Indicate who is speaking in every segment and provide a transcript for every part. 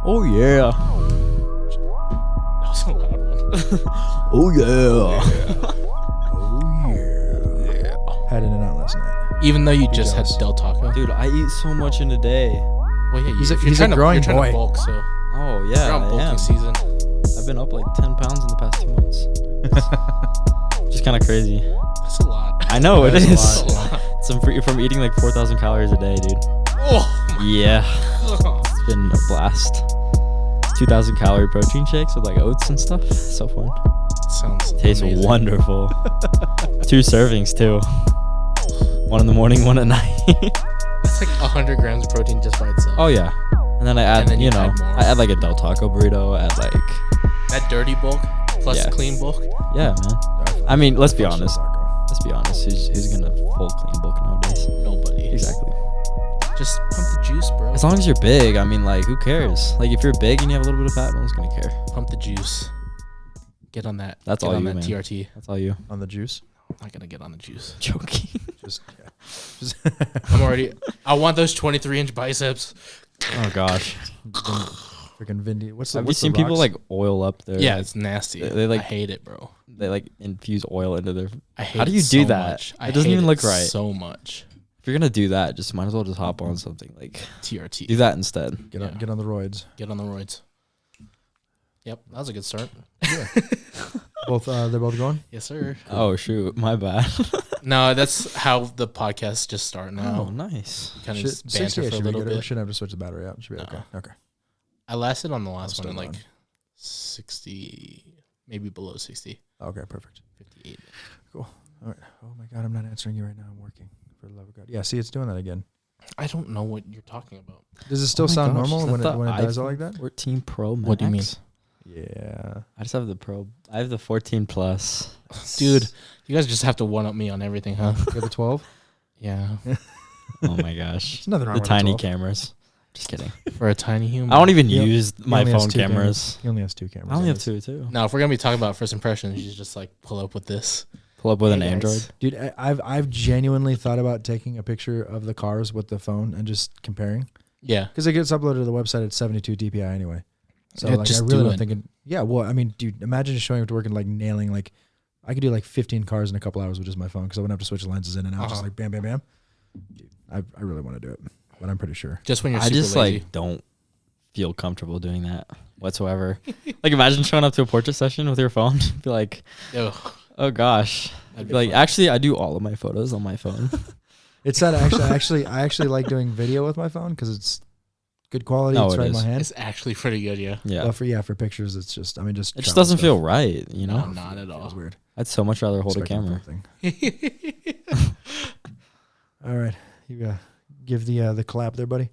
Speaker 1: Oh yeah.
Speaker 2: That was a loud one.
Speaker 1: Oh yeah.
Speaker 3: Oh yeah. Had In and Out last night.
Speaker 2: Even though you just had Del Taco.
Speaker 1: Dude, I eat so much in a day.
Speaker 2: Well, yeah,
Speaker 3: He's a
Speaker 2: you're trying
Speaker 3: growing
Speaker 2: to
Speaker 3: boy.
Speaker 2: bulk, so
Speaker 1: Oh
Speaker 2: you're
Speaker 1: yeah,
Speaker 2: on
Speaker 1: I
Speaker 2: bulking
Speaker 1: am.
Speaker 2: season.
Speaker 1: I've been up like 10 pounds in the past 2 months. Just kind of crazy.
Speaker 2: That's a lot.
Speaker 1: I know it
Speaker 3: That is a
Speaker 1: is.
Speaker 3: lot.
Speaker 1: From eating like 4,000 calories a day, dude.
Speaker 2: Oh,
Speaker 1: Yeah,
Speaker 2: God.
Speaker 1: it's been a blast. 2,000 calorie protein shakes with like oats and stuff. So fun.
Speaker 2: Sounds
Speaker 1: Tastes
Speaker 2: amazing.
Speaker 1: wonderful. 2 servings too. 1 in the morning, 1 at night.
Speaker 2: That's like 100 grams of protein just by itself.
Speaker 1: Oh yeah. And then I add,
Speaker 2: And then you add more.
Speaker 1: I add like a Del Taco burrito. I add like,
Speaker 2: That dirty bulk plus
Speaker 1: Yeah.
Speaker 2: clean bulk.
Speaker 1: yeah, man. I mean, let's be honest. Let's be honest. Who's gonna full clean bulk nowadays?
Speaker 2: Nobody.
Speaker 1: Exactly.
Speaker 2: Just pump the juice, bro.
Speaker 1: As long as you're big, I mean, like, who cares? Like, if you're big and you have a little bit of fat, no one's gonna care.
Speaker 2: Pump the juice. Get on that.
Speaker 1: That's
Speaker 2: Get
Speaker 1: all
Speaker 2: on
Speaker 1: you,
Speaker 2: that
Speaker 1: man.
Speaker 2: TRT.
Speaker 1: That's all you.
Speaker 3: On the juice.
Speaker 2: I'm not gonna get on the juice.
Speaker 1: Joking.
Speaker 3: Just
Speaker 2: I'm already. I want those 23-inch biceps.
Speaker 1: Oh gosh.
Speaker 3: freaking Vin. What's
Speaker 1: Have you
Speaker 3: what's the
Speaker 1: seen people
Speaker 3: rocks?
Speaker 1: like oil up their?
Speaker 2: Yeah, it's nasty.
Speaker 1: They like-
Speaker 2: I hate it, bro.
Speaker 1: They like infuse oil into their.
Speaker 2: I hate
Speaker 1: How do
Speaker 2: it
Speaker 1: you do
Speaker 2: so
Speaker 1: that?
Speaker 2: much. I
Speaker 1: It doesn't
Speaker 2: hate
Speaker 1: even
Speaker 2: it
Speaker 1: look right.
Speaker 2: So much.
Speaker 1: If you're gonna do that, just might as well just hop on something like.
Speaker 2: TRT.
Speaker 1: Do that instead.
Speaker 3: Get
Speaker 2: Yeah.
Speaker 3: on the roids.
Speaker 2: Get on the roids. Yep, that was a good start.
Speaker 3: Yeah. They're both going.
Speaker 2: Yes, sir.
Speaker 1: Oh shoot, my bad.
Speaker 2: No, that's how the podcast just start
Speaker 1: Oh,
Speaker 2: now.
Speaker 1: nice.
Speaker 2: Kind of
Speaker 3: Should,
Speaker 2: just banter
Speaker 3: 68
Speaker 2: for a
Speaker 3: should be
Speaker 2: little
Speaker 3: good. We
Speaker 2: bit.
Speaker 3: shouldn't have to switch the battery out. Should be
Speaker 2: No.
Speaker 3: okay. Okay.
Speaker 2: I lasted on the last
Speaker 3: I'm
Speaker 2: one in
Speaker 3: still
Speaker 2: like 60, maybe below 60,
Speaker 3: Okay. Perfect.
Speaker 2: 58.
Speaker 3: All right. Oh my God, I'm not answering you right now. I'm working. For the love of God. Yeah. See, it's doing that again.
Speaker 2: I don't know what you're talking about.
Speaker 3: Does it still
Speaker 1: Oh my
Speaker 3: sound
Speaker 1: gosh,
Speaker 3: normal
Speaker 1: is
Speaker 3: when
Speaker 1: that
Speaker 3: it
Speaker 1: the
Speaker 3: does all like
Speaker 1: iPhone
Speaker 3: that?
Speaker 1: 14 Pro Max.
Speaker 2: What do you mean?
Speaker 3: Yeah.
Speaker 1: I just have the Pro. I have the 14 Plus.
Speaker 2: Dude, you guys just have to one up me on everything, huh?
Speaker 3: You have the 12.
Speaker 2: Yeah.
Speaker 1: Oh my gosh.
Speaker 3: There's nothing wrong
Speaker 1: The
Speaker 3: with
Speaker 1: tiny
Speaker 3: 12.
Speaker 1: cameras. Just kidding.
Speaker 2: For a tiny human.
Speaker 1: I don't even
Speaker 3: He-
Speaker 1: use
Speaker 3: He
Speaker 1: my
Speaker 3: only has
Speaker 1: phone
Speaker 3: 2
Speaker 1: cameras.
Speaker 3: He only has 2 cameras.
Speaker 1: I only have 2 too.
Speaker 2: Now, if we're going to be talking about first impressions, you just like pull up with this.
Speaker 1: Pull up with
Speaker 2: Hey,
Speaker 1: an
Speaker 2: guys.
Speaker 1: Android.
Speaker 3: Dude, I've genuinely thought about taking a picture of the cars with the phone and just comparing,
Speaker 2: Yeah.
Speaker 3: because it gets uploaded to the website at 72 DPI anyway. So
Speaker 2: Yeah,
Speaker 3: like,
Speaker 2: just
Speaker 3: I really
Speaker 2: do
Speaker 3: don't
Speaker 2: it.
Speaker 3: think it. Yeah, well, I mean, dude, imagine just showing up to work and like nailing like, I could do like 15 cars in a couple hours with just my phone because I wouldn't have to switch lenses in and out, just like bam, bam, bam. Dude, I really want to do it, but I'm pretty sure.
Speaker 2: Just when you're
Speaker 1: I
Speaker 2: super
Speaker 1: just
Speaker 2: lazy.
Speaker 1: like don't feel comfortable doing that whatsoever. Like imagine showing up to a portrait session with your phone. Be like,
Speaker 2: Ugh,
Speaker 1: oh gosh.
Speaker 2: that'd
Speaker 1: Be
Speaker 2: be
Speaker 1: like,
Speaker 2: fun.
Speaker 1: actually, I do all of my photos on my phone.
Speaker 3: It's that I actually like doing video with my phone because it's good quality.
Speaker 1: No,
Speaker 3: It's
Speaker 1: it
Speaker 3: right in my
Speaker 1: is.
Speaker 3: hand.
Speaker 2: It's actually pretty good, yeah.
Speaker 1: Yeah.
Speaker 3: But for pictures, it's just
Speaker 1: It just
Speaker 3: travel
Speaker 1: doesn't
Speaker 3: stuff.
Speaker 1: feel right, you know?
Speaker 2: No, not at all.
Speaker 3: Feels weird.
Speaker 1: I'd so much rather hold a
Speaker 3: Expecting
Speaker 1: camera.
Speaker 3: something. All right, you give the clap there, buddy.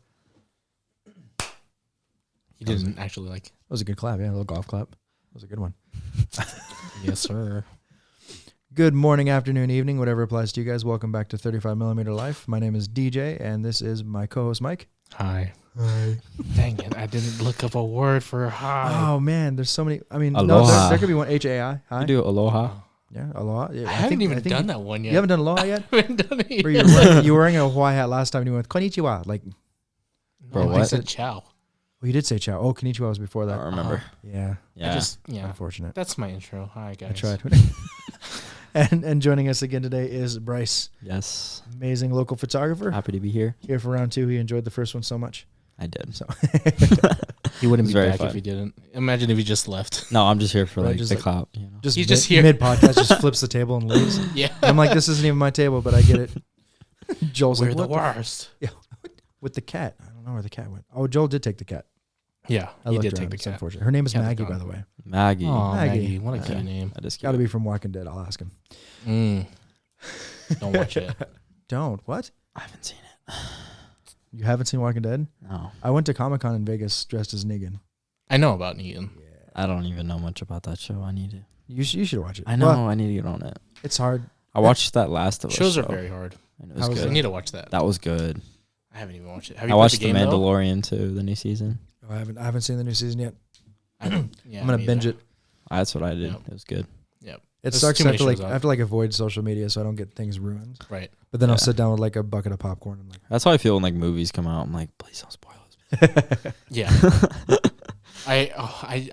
Speaker 2: He didn't actually like.
Speaker 3: That was a good clap, yeah, a little golf clap. That was a good one.
Speaker 2: Yes, sir.
Speaker 3: Good morning, afternoon, evening, whatever applies to you guys. Welcome back to 35mm Life. My name is DJ, and this is my co-host, Mike.
Speaker 2: Hi.
Speaker 3: Hi.
Speaker 2: Dang it! I didn't look up a word for hi.
Speaker 3: Oh, man, there's so many. I mean, no,
Speaker 1: Aloha.
Speaker 3: there could be one, H-A-I. Hi.
Speaker 1: I do aloha.
Speaker 3: Yeah, aloha. Yeah,
Speaker 2: I haven't even done
Speaker 3: you,
Speaker 2: that one yet.
Speaker 3: You haven't done aloha yet?
Speaker 2: I haven't done it
Speaker 3: Or
Speaker 2: yet.
Speaker 3: you were wearing a Hawaii hat last time, and you went, konnichiwa. Like,
Speaker 1: Bro,
Speaker 2: No, I
Speaker 1: what?
Speaker 2: said ciao.
Speaker 3: well, you did say ciao. Oh, konnichiwa was before
Speaker 1: I
Speaker 3: that.
Speaker 1: don't remember.
Speaker 3: Yeah,
Speaker 1: Yeah.
Speaker 2: Yeah.
Speaker 3: unfortunate.
Speaker 2: That's my intro. Hi, guys.
Speaker 3: I tried. And joining us again today is Bryce,
Speaker 1: Yes.
Speaker 3: amazing local photographer.
Speaker 1: Happy to be here.
Speaker 3: Here for round 2. He enjoyed the first one so much.
Speaker 1: I did.
Speaker 3: So
Speaker 2: He wouldn't
Speaker 1: It's
Speaker 2: be
Speaker 1: very
Speaker 2: back
Speaker 1: fun.
Speaker 2: if he didn't. Imagine if he just left.
Speaker 1: No, I'm just here for
Speaker 3: Right,
Speaker 1: like
Speaker 3: just
Speaker 1: the
Speaker 3: like-
Speaker 1: clap. You know.
Speaker 3: just
Speaker 2: He's just here.
Speaker 3: mid podcast, just flips the table and leaves.
Speaker 2: Yeah.
Speaker 3: I'm like, this isn't even my table, but I get it. Joel's
Speaker 2: We're
Speaker 3: like,
Speaker 2: the
Speaker 3: what
Speaker 2: worst.
Speaker 3: with the cat? I don't know where the cat went. Oh, Joel did take the cat.
Speaker 2: Yeah,
Speaker 3: I
Speaker 2: he
Speaker 3: looked
Speaker 2: did
Speaker 3: around.
Speaker 2: take the
Speaker 3: It's
Speaker 2: cat.
Speaker 3: unfortunate. Her name is
Speaker 2: Cat's
Speaker 3: Maggie,
Speaker 2: gone.
Speaker 3: by the way.
Speaker 1: Maggie.
Speaker 2: Oh,
Speaker 3: Maggie.
Speaker 2: Maggie. What a
Speaker 1: Yeah.
Speaker 2: cute name.
Speaker 1: That is cute.
Speaker 3: Got to be from Walking Dead. I'll ask him.
Speaker 2: Don't watch it.
Speaker 3: Don't. What?
Speaker 1: I haven't seen it.
Speaker 3: You haven't seen Walking Dead?
Speaker 1: No.
Speaker 3: I went to Comic-Con in Vegas dressed as Negan.
Speaker 2: I know about Negan.
Speaker 1: I don't even know much about that show. I need to.
Speaker 3: You should watch it.
Speaker 1: I know.
Speaker 3: Well,
Speaker 1: I need to get on it.
Speaker 3: it's hard.
Speaker 1: I watched that Last of Us
Speaker 2: Shows are
Speaker 1: show,
Speaker 2: very hard.
Speaker 1: and it was
Speaker 3: How was
Speaker 2: I
Speaker 1: good.
Speaker 2: need to watch that.
Speaker 1: That was good.
Speaker 2: I haven't even watched it. Have
Speaker 1: I
Speaker 2: you
Speaker 1: watched
Speaker 2: played
Speaker 1: The
Speaker 2: the game, though?
Speaker 1: Mandalorian too, the new season.
Speaker 3: I haven't seen the new season yet.
Speaker 2: Yeah,
Speaker 3: I'm gonna
Speaker 2: me
Speaker 3: binge
Speaker 2: either.
Speaker 3: it.
Speaker 1: That's what I did.
Speaker 2: Yep.
Speaker 1: It was good.
Speaker 2: Yep.
Speaker 3: It
Speaker 2: There's
Speaker 3: sucks.
Speaker 2: too
Speaker 3: I
Speaker 2: many
Speaker 3: have to
Speaker 2: shows out.
Speaker 3: I have to avoid social media so I don't get things ruined.
Speaker 2: Right.
Speaker 3: But then I'll
Speaker 1: Yeah.
Speaker 3: sit down with like a bucket of popcorn and like.
Speaker 1: That's how I feel when like movies come out. I'm like, please don't spoil this.
Speaker 2: Yeah.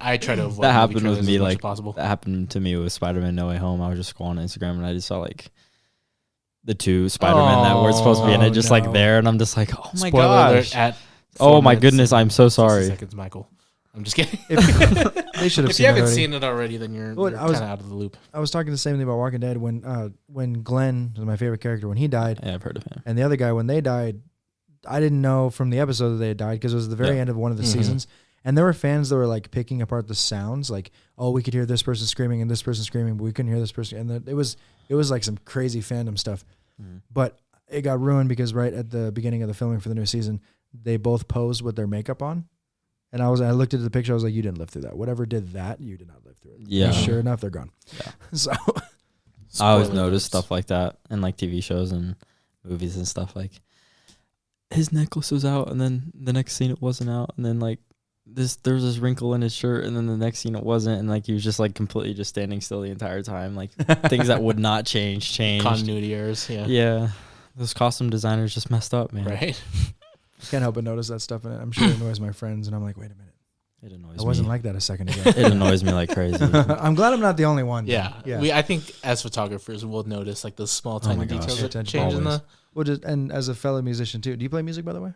Speaker 2: I try to avoid
Speaker 1: That
Speaker 2: movie
Speaker 1: happened with
Speaker 2: trailers
Speaker 1: me.
Speaker 2: as much as
Speaker 1: Like
Speaker 2: possible.
Speaker 1: that happened to me with Spider-Man: No Way Home. I was just scrolling Instagram and I just saw like the 2 Spider-Man that were supposed to be in it, just like
Speaker 3: no.
Speaker 1: there, and I'm just like, oh my
Speaker 2: Spoiler
Speaker 1: gosh.
Speaker 2: alert at
Speaker 1: Oh
Speaker 2: 4
Speaker 1: my
Speaker 2: minutes
Speaker 1: goodness,
Speaker 2: and
Speaker 1: I'm so
Speaker 2: 60
Speaker 1: sorry.
Speaker 2: seconds, Michael. I'm just kidding.
Speaker 3: They should have
Speaker 2: If
Speaker 3: seen
Speaker 2: you
Speaker 3: it
Speaker 2: haven't
Speaker 3: already.
Speaker 2: seen it already, then you're
Speaker 3: Well,
Speaker 2: kind
Speaker 3: I was-
Speaker 2: of out of the loop.
Speaker 3: I was talking the same thing about Walking Dead when Glenn was my favorite character when he died,
Speaker 1: Yeah, I've heard of him.
Speaker 3: and the other guy when they died. I didn't know from the episode that they had died because it was the very
Speaker 1: Yeah.
Speaker 3: end of one of the
Speaker 2: Mhm.
Speaker 3: seasons, and there were fans that were like picking apart the sounds, like, oh, we could hear this person screaming and this person screaming, but we couldn't hear this person, and it was like some crazy fandom stuff.
Speaker 1: Mhm.
Speaker 3: But it got ruined because right at the beginning of the filming for the new season, they both posed with their makeup on. And I looked at the picture, I was like, you didn't live through that. Whatever did that, you did not live through it.
Speaker 1: Yeah.
Speaker 3: And sure enough, they're gone.
Speaker 1: Yeah.
Speaker 3: So
Speaker 1: I always
Speaker 2: Spoiler
Speaker 1: notice
Speaker 2: alerts.
Speaker 1: stuff like that in like TV shows and movies and stuff. Like his necklace was out, and then the next scene it wasn't out, and then like there was this wrinkle in his shirt, and then the next scene it wasn't, and like he was just like completely just standing still the entire time. Like things that would not changed.
Speaker 2: Continuity errors. Yeah.
Speaker 1: Yeah, those costume designers just messed up, man.
Speaker 2: Right.
Speaker 3: can't help but notice that stuff, and I'm sure it annoys my friends. And I'm like, wait a minute,
Speaker 1: It annoys
Speaker 3: I wasn't
Speaker 1: me.
Speaker 3: like that a second ago.
Speaker 1: It annoys me like crazy.
Speaker 3: I'm glad I'm not the only one.
Speaker 2: Yeah.
Speaker 3: yeah.
Speaker 2: I think as photographers, we'll notice like those small,
Speaker 1: Oh
Speaker 2: tiny
Speaker 1: my gosh.
Speaker 2: details
Speaker 3: Pay
Speaker 2: that
Speaker 3: attention.
Speaker 2: change in
Speaker 1: Always.
Speaker 2: the.
Speaker 3: Well, just and as a fellow musician too. Do you play music, by the way?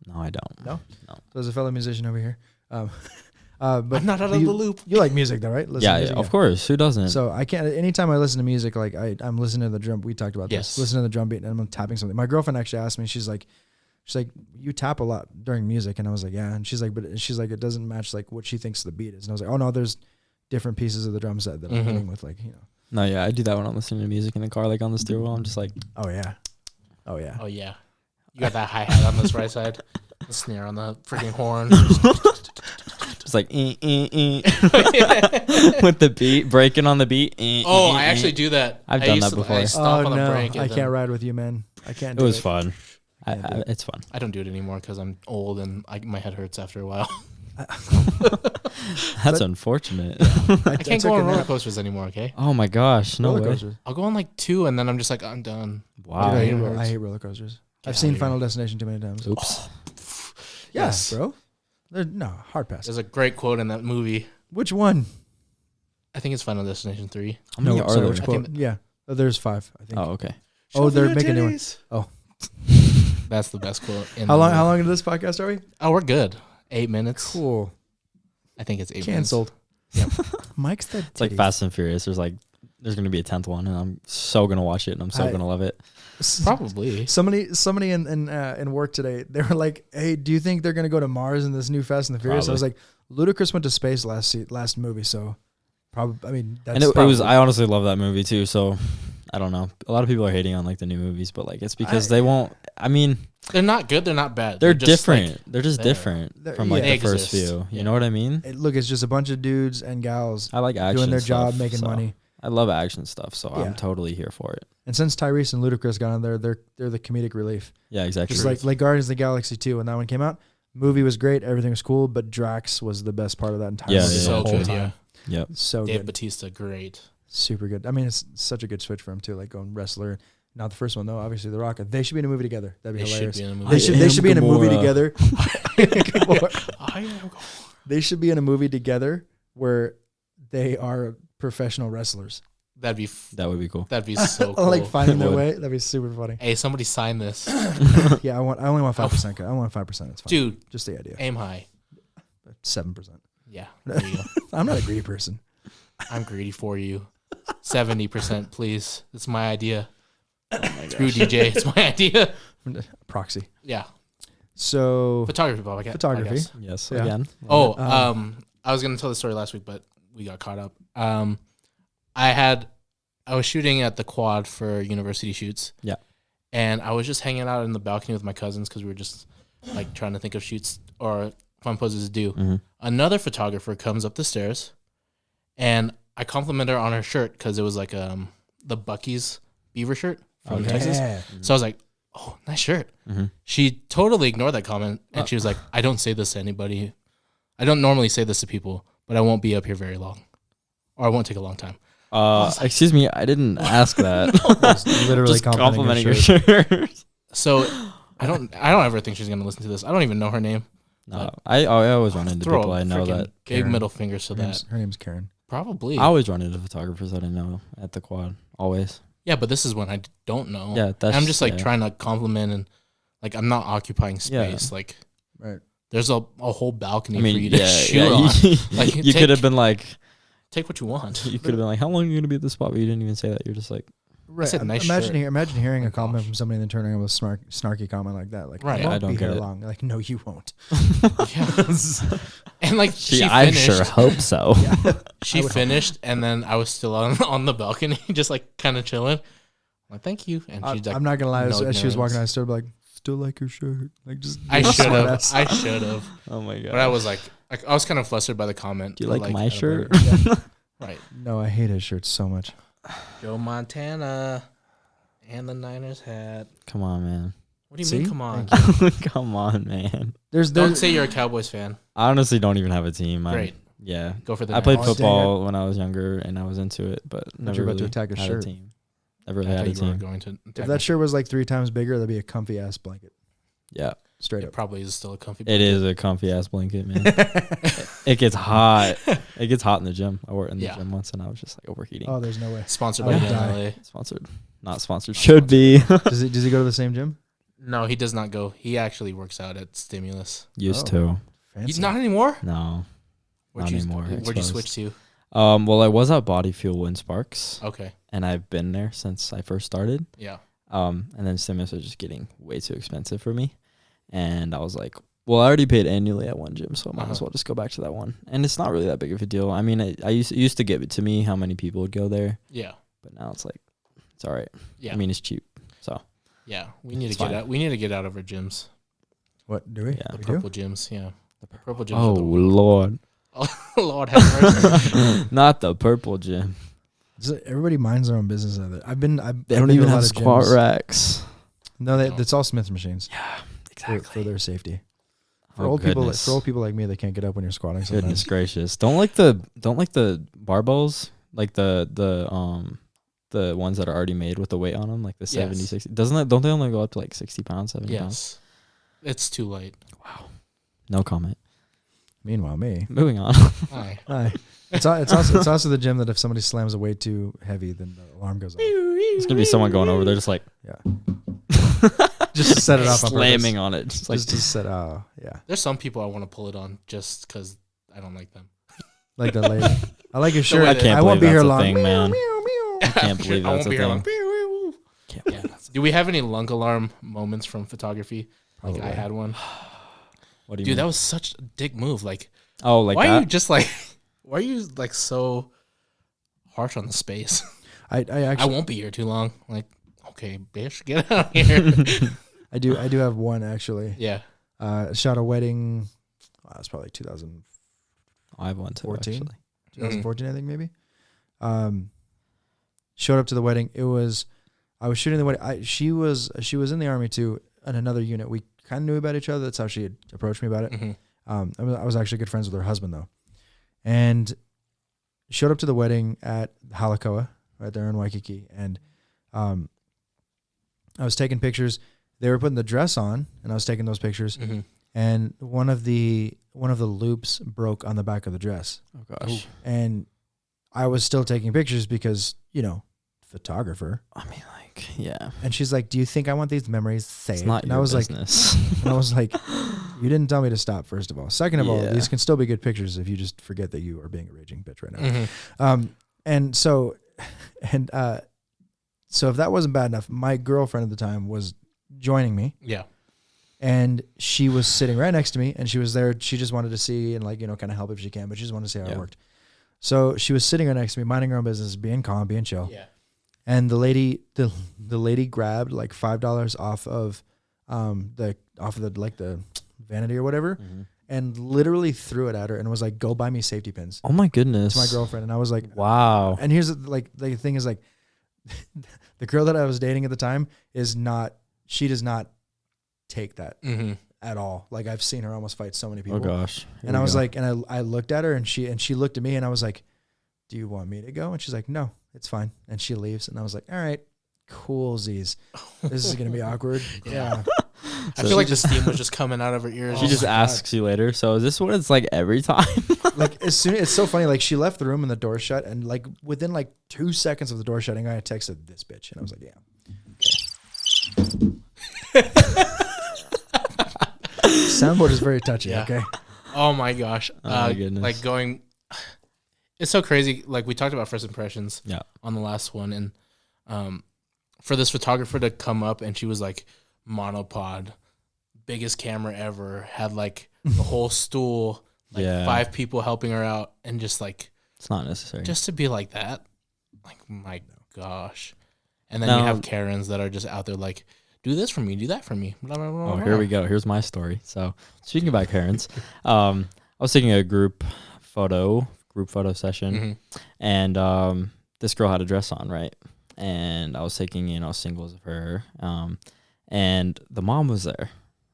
Speaker 1: No, I don't.
Speaker 3: No?
Speaker 1: No.
Speaker 3: So as a fellow musician over here, but
Speaker 2: I'm not out of
Speaker 3: you,
Speaker 2: the loop.
Speaker 3: You like music though, right? Listen to
Speaker 1: Yeah,
Speaker 3: music,
Speaker 1: of course. Who doesn't?
Speaker 3: So I can't. Anytime I listen to music, like I'm listening to the drum. We talked about
Speaker 2: Yes.
Speaker 3: this. Listening to the drum beat, and I'm tapping something. My girlfriend actually asked me. She's like, you tap a lot during music, and I was like, yeah. And she's like, it doesn't match like what she thinks the beat is. And I was like, oh no, there's different pieces of the drum set that I'm
Speaker 2: Mhm.
Speaker 3: playing with, like
Speaker 1: No, yeah, I do that when I'm listening to music in the car, like on the steering wheel. I'm just like,
Speaker 3: Oh yeah, oh yeah.
Speaker 2: Oh yeah. You got that hi hat on this right side, the snare on the freaking horn.
Speaker 1: just like with the beat, breaking on the beat.
Speaker 2: Oh, I actually do that.
Speaker 1: I've
Speaker 2: I
Speaker 1: done
Speaker 2: used
Speaker 1: that
Speaker 2: to-
Speaker 1: before.
Speaker 2: I
Speaker 1: Oh,
Speaker 2: stomp
Speaker 3: Oh
Speaker 2: on the
Speaker 3: no,
Speaker 2: brake.
Speaker 3: I
Speaker 2: and
Speaker 3: can't
Speaker 2: then-
Speaker 3: ride with you, man. I can't.
Speaker 1: It
Speaker 3: do
Speaker 1: was fun.
Speaker 3: Can't do it.
Speaker 1: It's fun.
Speaker 2: I don't do it anymore because I'm old and my head hurts after a while.
Speaker 1: That's unfortunate.
Speaker 2: I can't
Speaker 3: took
Speaker 2: go
Speaker 3: a
Speaker 2: on roller
Speaker 3: nap.
Speaker 2: coasters anymore. Okay,
Speaker 1: Oh my gosh, no
Speaker 3: Roller
Speaker 1: way.
Speaker 3: coasters.
Speaker 2: I'll go on like 2 and then I'm just like I'm done.
Speaker 1: Wow.
Speaker 3: Dude,
Speaker 2: Yeah,
Speaker 3: I
Speaker 2: it
Speaker 3: hate roller coasters.
Speaker 2: Get
Speaker 3: I've
Speaker 2: out
Speaker 3: seen
Speaker 2: of here.
Speaker 3: Final Destination too many times.
Speaker 1: Oops.
Speaker 3: Yes, bro. No, hard pass.
Speaker 2: There's a great quote in that movie.
Speaker 3: Which one?
Speaker 2: I think it's Final Destination 3.
Speaker 1: How many
Speaker 3: no,
Speaker 1: are
Speaker 3: sorry,
Speaker 1: there?
Speaker 3: which
Speaker 2: I
Speaker 3: quote?
Speaker 2: think
Speaker 3: Yeah. Oh, there's 5, I think.
Speaker 1: Oh, okay.
Speaker 3: Oh, they're making new ones. Oh.
Speaker 2: That's the best quote. In
Speaker 3: How
Speaker 2: the
Speaker 3: long?
Speaker 2: movie.
Speaker 3: How long into this podcast are we?
Speaker 2: Oh, we're good. 8 minutes.
Speaker 3: Cool.
Speaker 2: I think it's 8
Speaker 3: Canceled.
Speaker 2: Yep.
Speaker 3: Mike's the.
Speaker 1: It's like Fast and Furious. There's gonna be a 10th one, and I'm so gonna watch it, and I'm so gonna love it.
Speaker 2: minutes. Probably.
Speaker 3: Somebody in work today, they were like, "Hey, do you think they're gonna go to Mars in this new Fast and the Furious?" I was like, "Ludacris went to space last movie, so probably. I mean, that's
Speaker 1: And it was.
Speaker 3: probably-
Speaker 1: I honestly love that movie too. So I don't know. A lot of people are hating on like the new movies, but like it's because they won't. I mean,
Speaker 2: They're not good. They're not bad.
Speaker 1: they're
Speaker 2: just, like,
Speaker 1: different. They're just
Speaker 2: there.
Speaker 1: different from like
Speaker 2: They
Speaker 1: the first
Speaker 2: exist.
Speaker 1: few. You
Speaker 2: Yeah.
Speaker 1: know what I mean?
Speaker 3: Look, it's just a bunch of dudes and gals
Speaker 1: I like action
Speaker 3: doing their
Speaker 1: stuff,
Speaker 3: job, making
Speaker 1: so
Speaker 3: money.
Speaker 1: I love action stuff, so
Speaker 3: Yeah.
Speaker 1: I'm totally here for it.
Speaker 3: And since Tyrese and Ludacris got on there, they're the comedic relief.
Speaker 1: Yeah, exactly.
Speaker 3: Just like Guardians of the Galaxy 2 when that one came out, movie was great, everything was cool, but Drax was the best part of that entire
Speaker 1: Yeah,
Speaker 3: movie.
Speaker 1: yeah,
Speaker 3: the
Speaker 2: so
Speaker 3: whole
Speaker 2: good.
Speaker 3: time.
Speaker 2: Yeah.
Speaker 1: Yep.
Speaker 3: So
Speaker 2: Dave
Speaker 3: good.
Speaker 2: Bautista, great.
Speaker 3: Super good. I mean, it's such a good switch for him too, like going wrestler. Not the first one though, obviously The Rock. They should be in a movie together. That'd be
Speaker 2: They
Speaker 3: hilarious.
Speaker 2: should be in a movie.
Speaker 3: They
Speaker 1: I
Speaker 3: should
Speaker 1: am
Speaker 3: be in a movie
Speaker 1: Gamora.
Speaker 3: together.
Speaker 2: I am go-
Speaker 3: They should be in a movie together where they are professional wrestlers.
Speaker 2: That'd be
Speaker 1: That would be cool.
Speaker 2: that'd be so cool.
Speaker 3: Like finding their
Speaker 1: Would.
Speaker 3: way. That'd be super funny.
Speaker 2: Hey, somebody sign this,
Speaker 3: Yeah, I only want 5%. I want 5%. It's fine.
Speaker 2: dude.
Speaker 3: Just the idea.
Speaker 2: Aim high.
Speaker 3: 7%.
Speaker 2: Yeah, there you go.
Speaker 3: I'm not a greedy person.
Speaker 2: I'm greedy for you. 70%, please. It's my idea.
Speaker 1: Oh my
Speaker 2: Screw
Speaker 1: gosh.
Speaker 2: DJ. It's my idea.
Speaker 3: Proxy.
Speaker 2: Yeah.
Speaker 3: So
Speaker 2: Photography, Bob. I guess.
Speaker 3: Photography.
Speaker 1: Yes,
Speaker 3: Yeah.
Speaker 1: again.
Speaker 2: Oh,
Speaker 3: Um,
Speaker 2: I was gonna tell the story last week, but we got caught up. I was shooting at the quad for university shoots.
Speaker 1: Yeah.
Speaker 2: And I was just hanging out in the balcony with my cousins because we were just like trying to think of shoots or fun poses to do.
Speaker 1: Mhm.
Speaker 2: Another photographer comes up the stairs, and I compliment her on her shirt because it was like the Buc-ee's beaver shirt from
Speaker 1: Okay.
Speaker 2: Texas.
Speaker 3: Yeah.
Speaker 2: So I was like, "Oh, nice shirt."
Speaker 1: Mhm.
Speaker 2: She totally ignored that comment, and she was like, "I don't say this to anybody. I don't normally say this to people, but I won't be up here very long, or I won't take a long time."
Speaker 1: Excuse me, I didn't ask that.
Speaker 3: Literally
Speaker 1: Just
Speaker 3: complimenting
Speaker 1: complimenting your shirt.
Speaker 2: So I don't ever think she's gonna listen to this. I don't even know her name,
Speaker 1: No, I always run into
Speaker 2: Throw
Speaker 1: people
Speaker 2: a
Speaker 1: I know
Speaker 2: freaking
Speaker 1: that.
Speaker 2: big
Speaker 3: Karen.
Speaker 2: middle fingers to that.
Speaker 3: Her name's Karen.
Speaker 2: Probably.
Speaker 1: I always run into photographers that I know at the quad. Always.
Speaker 2: Yeah, but this is when I don't know.
Speaker 1: Yeah,
Speaker 2: And
Speaker 1: that's.
Speaker 2: I'm just like
Speaker 1: yeah.
Speaker 2: trying to compliment and like I'm not occupying space. Like
Speaker 3: Right.
Speaker 2: there's a whole balcony
Speaker 1: I mean,
Speaker 2: for you to
Speaker 1: yeah,
Speaker 2: shoot
Speaker 1: yeah.
Speaker 2: on.
Speaker 1: You,
Speaker 2: Like,
Speaker 1: you
Speaker 2: take-
Speaker 1: could have been like,
Speaker 2: Take what you want.
Speaker 1: you could have been like, how long are you gonna be at this spot? But you didn't even say that. You're just like,
Speaker 3: Right.
Speaker 2: said nice
Speaker 3: imagine
Speaker 2: shirt.
Speaker 3: imagine hearing
Speaker 2: Oh
Speaker 3: a
Speaker 2: my
Speaker 3: compliment
Speaker 2: gosh.
Speaker 3: from somebody and then turning around with a snarky comment like that. Like,
Speaker 2: Right.
Speaker 3: I won't
Speaker 1: I don't
Speaker 3: be here
Speaker 1: get it.
Speaker 3: long. Like, no, you won't.
Speaker 2: Yeah. And like she
Speaker 1: I
Speaker 2: finished.
Speaker 1: sure hope so.
Speaker 2: She finished, and then I was still on the balcony, just like kind of chilling. I'm like, thank you, and she's like,
Speaker 3: I'm not gonna lie.
Speaker 2: no
Speaker 3: As she was walking,
Speaker 2: ignorance.
Speaker 3: I stood like, still like your shirt. Like, just
Speaker 2: I
Speaker 3: being a
Speaker 2: should have,
Speaker 3: smartass.
Speaker 2: I should have,
Speaker 1: Oh my god.
Speaker 2: but I was like, I was kind of flustered by the comment.
Speaker 1: Do you
Speaker 2: but,
Speaker 1: like my
Speaker 2: out of
Speaker 1: shirt?
Speaker 2: her- Right,
Speaker 3: No, I hate his shirt so much.
Speaker 2: Joe Montana, and the Niners hat.
Speaker 1: Come on, man.
Speaker 2: What do you
Speaker 3: See?
Speaker 2: mean? Come on,
Speaker 1: Come on, man.
Speaker 2: don't say you're a Cowboys fan.
Speaker 1: I honestly don't even have a team.
Speaker 2: Great,
Speaker 1: Yeah.
Speaker 2: go for the.
Speaker 1: I played
Speaker 2: Niners.
Speaker 1: football when I was younger and I was into it, but never
Speaker 3: you're about to
Speaker 1: really
Speaker 3: attack a
Speaker 1: had
Speaker 3: shirt.
Speaker 1: a team. Never
Speaker 2: I
Speaker 1: really had a
Speaker 2: thought you were
Speaker 1: team.
Speaker 2: going to.
Speaker 3: If that shirt was like 3 times bigger, that'd be a comfy ass blanket.
Speaker 1: Yeah.
Speaker 3: Straight
Speaker 2: it
Speaker 3: up.
Speaker 2: probably is still a comfy.
Speaker 1: It is a comfy ass blanket, man. It gets hot. It gets hot in the gym. I wore it in the
Speaker 2: Yeah.
Speaker 1: gym once and I was just like overheating.
Speaker 3: Oh, there's no way.
Speaker 2: Sponsored
Speaker 3: I
Speaker 2: by
Speaker 3: would die.
Speaker 2: LA.
Speaker 1: Sponsored. Not sponsored. Should be.
Speaker 3: Does he go to the same gym?
Speaker 2: No, he does not go. He actually works out at Stimulus.
Speaker 1: Used
Speaker 3: Oh.
Speaker 1: to.
Speaker 3: Fancy.
Speaker 2: Not anymore.
Speaker 1: No.
Speaker 2: Where'd
Speaker 1: Not
Speaker 2: you,
Speaker 1: anymore,
Speaker 2: Where'd you
Speaker 1: exposed.
Speaker 2: switch to?
Speaker 1: Well, I was at Body Fuel in Sparks
Speaker 2: Okay.
Speaker 1: and I've been there since I first started.
Speaker 2: Yeah.
Speaker 1: And then Stimulus was just getting way too expensive for me. And I was like, well, I already paid annually at one gym, so I might as well just go back to that one. And it's not really that big of a deal. I mean, it used to give it to me how many people would go there,
Speaker 2: Yeah.
Speaker 1: but now it's like, it's all right.
Speaker 2: Yeah.
Speaker 1: I mean, it's cheap. So,
Speaker 2: yeah. We need
Speaker 1: It's
Speaker 2: to get
Speaker 1: fine.
Speaker 2: out. We need to get out of our gyms.
Speaker 3: What do we?
Speaker 1: Yeah.
Speaker 2: The
Speaker 3: We
Speaker 2: purple gyms. Yeah. The purple gyms.
Speaker 1: oh,
Speaker 2: Are the,
Speaker 1: Lord.
Speaker 2: Lord have mercy.
Speaker 1: Not the purple gym.
Speaker 3: Everybody minds their own business. Of it.
Speaker 1: They
Speaker 3: I've
Speaker 1: don't
Speaker 3: been to
Speaker 1: even
Speaker 3: a lot
Speaker 1: have
Speaker 3: of
Speaker 1: squat
Speaker 3: gyms.
Speaker 1: racks.
Speaker 3: No,
Speaker 2: No.
Speaker 3: that's all Smith machines
Speaker 1: Yeah,
Speaker 3: for
Speaker 1: exactly.
Speaker 3: their safety. For
Speaker 1: Oh,
Speaker 3: old
Speaker 1: goodness.
Speaker 3: people like me that can't get up when you're squatting.
Speaker 1: Goodness
Speaker 3: Sometimes.
Speaker 1: gracious. Don't like the barbells, like the ones that are already made with the weight on them, like the 70,
Speaker 2: Yes.
Speaker 1: 60. Don't they only go up to like 60 pounds, 70 pounds?
Speaker 2: Yes. It's too late.
Speaker 1: Wow. No comment.
Speaker 3: Meanwhile, me.
Speaker 1: Moving on.
Speaker 2: Hi.
Speaker 3: Hi. It's also the gym that if somebody slams a weight too heavy, then the alarm goes off.
Speaker 1: It's gonna be someone going over there just like
Speaker 3: Yeah. Just to set it off on
Speaker 1: slamming
Speaker 3: purpose.
Speaker 1: on it. Just like
Speaker 3: Just to set. Oh, yeah.
Speaker 2: There's some people I want to pull it on just because I don't like them.
Speaker 3: Like the lady. I like your shirt.
Speaker 2: way
Speaker 1: I
Speaker 2: they-
Speaker 1: can't
Speaker 3: I won't
Speaker 1: believe
Speaker 3: be here
Speaker 1: that's a
Speaker 3: long.
Speaker 1: thing, man.
Speaker 3: Meow.
Speaker 1: I can't believe
Speaker 2: I
Speaker 1: that's
Speaker 2: won't
Speaker 1: a
Speaker 2: be here long.
Speaker 1: thing. Can't believe
Speaker 2: Yeah.
Speaker 1: that's a
Speaker 2: Do we have any lung alarm moments from photography? Like I
Speaker 3: Probably.
Speaker 2: had one.
Speaker 1: What do you
Speaker 2: Dude,
Speaker 1: mean?
Speaker 2: that was such a dick move. Like,
Speaker 1: Oh, like
Speaker 2: why
Speaker 1: that?
Speaker 2: are you just like, why are you like so harsh on the space?
Speaker 3: I
Speaker 2: I
Speaker 3: actually
Speaker 2: won't be here too long. Like, okay, bitch, get out of here.
Speaker 3: I do have one actually.
Speaker 2: Yeah.
Speaker 3: Shot a wedding. It's probably 2014,
Speaker 1: I have one too,
Speaker 3: 14?
Speaker 1: actually.
Speaker 3: 2014 I think maybe. Showed up to the wedding. I was shooting the wedding. She was in the Army too, in another unit. We kind of knew about each other. That's how she had approached me about it.
Speaker 2: Mhm.
Speaker 3: I was actually good friends with her husband though, and showed up to the wedding at Halakoa right there in Waikiki, and I was taking pictures. They were putting the dress on, and I was taking those pictures.
Speaker 2: Mhm.
Speaker 3: And one of the loops broke on the back of the dress,
Speaker 1: Oh gosh.
Speaker 3: and I was still taking pictures because photographer.
Speaker 1: I mean, like, yeah.
Speaker 3: And she's like, "Do you think I want these memories saved?"
Speaker 1: It's not
Speaker 3: and
Speaker 1: your
Speaker 3: I was
Speaker 1: business.
Speaker 3: like, "You didn't tell me to stop. First of all, second of all,
Speaker 1: Yeah.
Speaker 3: these can still be good pictures if you just forget that you are being a raging bitch right now."
Speaker 2: Mhm.
Speaker 3: And so if that wasn't bad enough, my girlfriend at the time was joining me,
Speaker 2: Yeah.
Speaker 3: and she was sitting right next to me, and she was there. She just wanted to see and kind of help if she can, but she just wanted to see how it worked. So she was sitting right next to me, minding her own business, being calm, being chill.
Speaker 2: Yeah.
Speaker 3: And the lady grabbed like $5 off of the vanity or whatever,
Speaker 1: Mhm.
Speaker 3: and literally threw it at her and was like, "Go buy me safety pins."
Speaker 1: Oh my goodness.
Speaker 3: To my girlfriend. And I was like,
Speaker 1: Wow.
Speaker 3: and here's the thing is like, the girl that I was dating at the time she does not take that
Speaker 2: Mm-hmm.
Speaker 3: at all. Like I've seen her almost fight so many people.
Speaker 1: Oh gosh. Here
Speaker 3: And I
Speaker 1: we
Speaker 3: was
Speaker 1: go.
Speaker 3: like, and I looked at her and she looked at me and I was like, "Do you want me to go?" And she's like, "No, it's fine." And she leaves. And I was like, "All right, cool, Z's. This is going to be awkward." Yeah.
Speaker 2: I feel like the steam was just coming out of her ears.
Speaker 1: She just asks you later. So is this what it's like every time?
Speaker 3: Like as soon, it's so funny. Like she left the room and the door shut, and like within like 2 seconds of the door shutting, I texted this bitch, and I was like, yeah. Soundboard is very touchy.
Speaker 2: Yeah.
Speaker 3: Okay.
Speaker 2: Oh my gosh.
Speaker 1: Oh my goodness.
Speaker 2: Like it's so crazy. Like we talked about first impressions
Speaker 1: Yeah.
Speaker 2: on the last one. And for this photographer to come up and she was like monopod, biggest camera ever, had like the whole stool, like 5 people helping her out. And just like,
Speaker 1: It's not necessary.
Speaker 2: just to be like that. Like, my gosh. And then
Speaker 1: Now-
Speaker 2: you have Karens that are just out there like, do this for me, do that for me. Blah, blah, blah,
Speaker 1: Oh,
Speaker 2: blah.
Speaker 1: here we go. Here's my story. So speaking about Karens, I was taking a group photo session, and this girl had a dress on, right? And I was taking, singles of her, and the mom was there,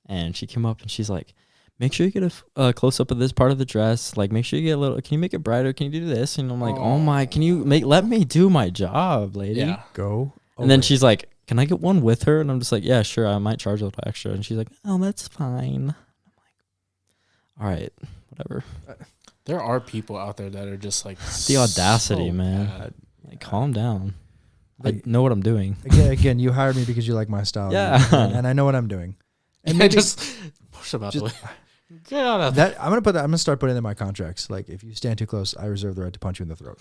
Speaker 1: and she came up and she's like, make sure you get a close up of this part of the dress. Like, make sure you get a little. Can you make it brighter? Can you do this? And I'm like, oh my, can you let me do my job, lady?
Speaker 2: Yeah.
Speaker 3: Go.
Speaker 1: And then she's like, can I get one with her? And I'm just like, yeah, sure. I might charge a little extra. And she's like, oh, that's fine. I'm like, all right, whatever.
Speaker 2: There are people out there that are just like
Speaker 1: The audacity,
Speaker 2: so
Speaker 1: man.
Speaker 2: bad.
Speaker 1: Like, calm down.
Speaker 3: Like-
Speaker 1: I know what I'm doing.
Speaker 3: Again, you hired me because you like my style.
Speaker 1: Yeah.
Speaker 3: and I know what I'm doing.
Speaker 2: And
Speaker 3: maybe-
Speaker 2: just push them out the way. Get out of
Speaker 3: That I'm gonna start putting in my contracts. Like, if you stand too close, I reserve the right to punch you in the throat.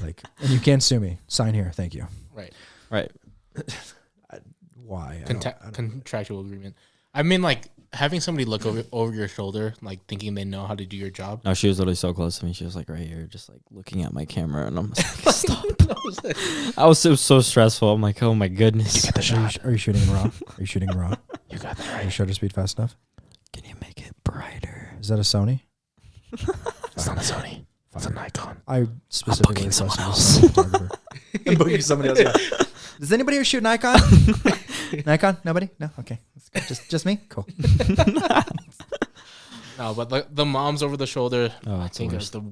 Speaker 3: Like, and you can't sue me. Sign here. Thank you.
Speaker 2: Right.
Speaker 1: Right.
Speaker 3: Why?
Speaker 2: Contractual agreement. I mean, like having somebody look over your shoulder, like thinking they know how to do your job.
Speaker 1: No, she was literally so close to me. She was like right here, just like looking at my camera. And I'm like, stop. It was so stressful. I'm like, oh my goodness.
Speaker 3: Get the shot. Are you shooting in RAW? Are you shooting in RAW?
Speaker 2: You got that
Speaker 3: Are
Speaker 2: right.
Speaker 3: your shutter speed fast enough?
Speaker 1: Can you make it brighter?
Speaker 3: Is that a Sony?
Speaker 2: It's not a Sony. It's a Nikon.
Speaker 3: I specifically
Speaker 1: booking someone
Speaker 3: requested a Sony photographer. I'm booking somebody else. Yeah. Does anybody here shoot Nikon? Nikon? Nobody? No. Okay. Just me. Cool.
Speaker 2: No, but the moms over the shoulder.
Speaker 1: Oh,
Speaker 2: I
Speaker 1: it's
Speaker 2: think
Speaker 1: the
Speaker 2: it's
Speaker 1: worst.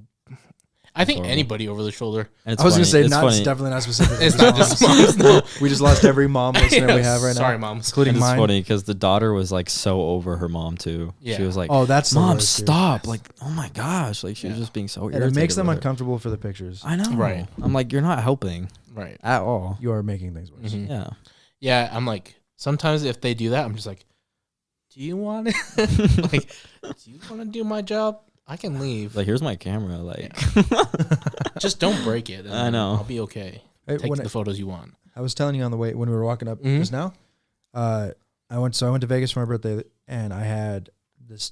Speaker 2: I think
Speaker 1: horrible.
Speaker 2: anybody over the shoulder.
Speaker 1: And it's
Speaker 3: I was gonna
Speaker 1: funny.
Speaker 3: say
Speaker 1: It's
Speaker 3: not.
Speaker 1: funny.
Speaker 3: It's definitely not specific.
Speaker 2: It's not just moms. No.
Speaker 3: We just lost every mom listener we have right now.
Speaker 2: Sorry, moms.
Speaker 3: including
Speaker 1: And it's
Speaker 3: mine.
Speaker 1: funny because the daughter was like so over her mom too.
Speaker 2: Yeah.
Speaker 1: She was like,
Speaker 3: Oh, that's the
Speaker 1: Mom,
Speaker 3: worst, dude.
Speaker 1: stop. Like, oh my gosh. Like, she was just being so
Speaker 3: And
Speaker 1: irritated.
Speaker 3: it makes them
Speaker 1: with her.
Speaker 3: uncomfortable for the pictures.
Speaker 1: I know.
Speaker 2: Right.
Speaker 1: I'm like, you're not helping
Speaker 2: Right.
Speaker 1: at all.
Speaker 3: You are making things worse.
Speaker 2: Mhm.
Speaker 1: Yeah.
Speaker 2: Yeah, I'm like, sometimes if they do that, I'm just like, do you want it? Like, do you want to do my job? I can leave.
Speaker 1: Like, here's my camera. Like,
Speaker 2: Just don't break it. And
Speaker 1: I know.
Speaker 2: I'll be okay.
Speaker 3: Hey,
Speaker 2: Take
Speaker 3: when
Speaker 2: the photos you want.
Speaker 3: I was telling you on the way when we were walking up
Speaker 2: Mhm.
Speaker 3: just now. I went to Vegas for my birthday, and I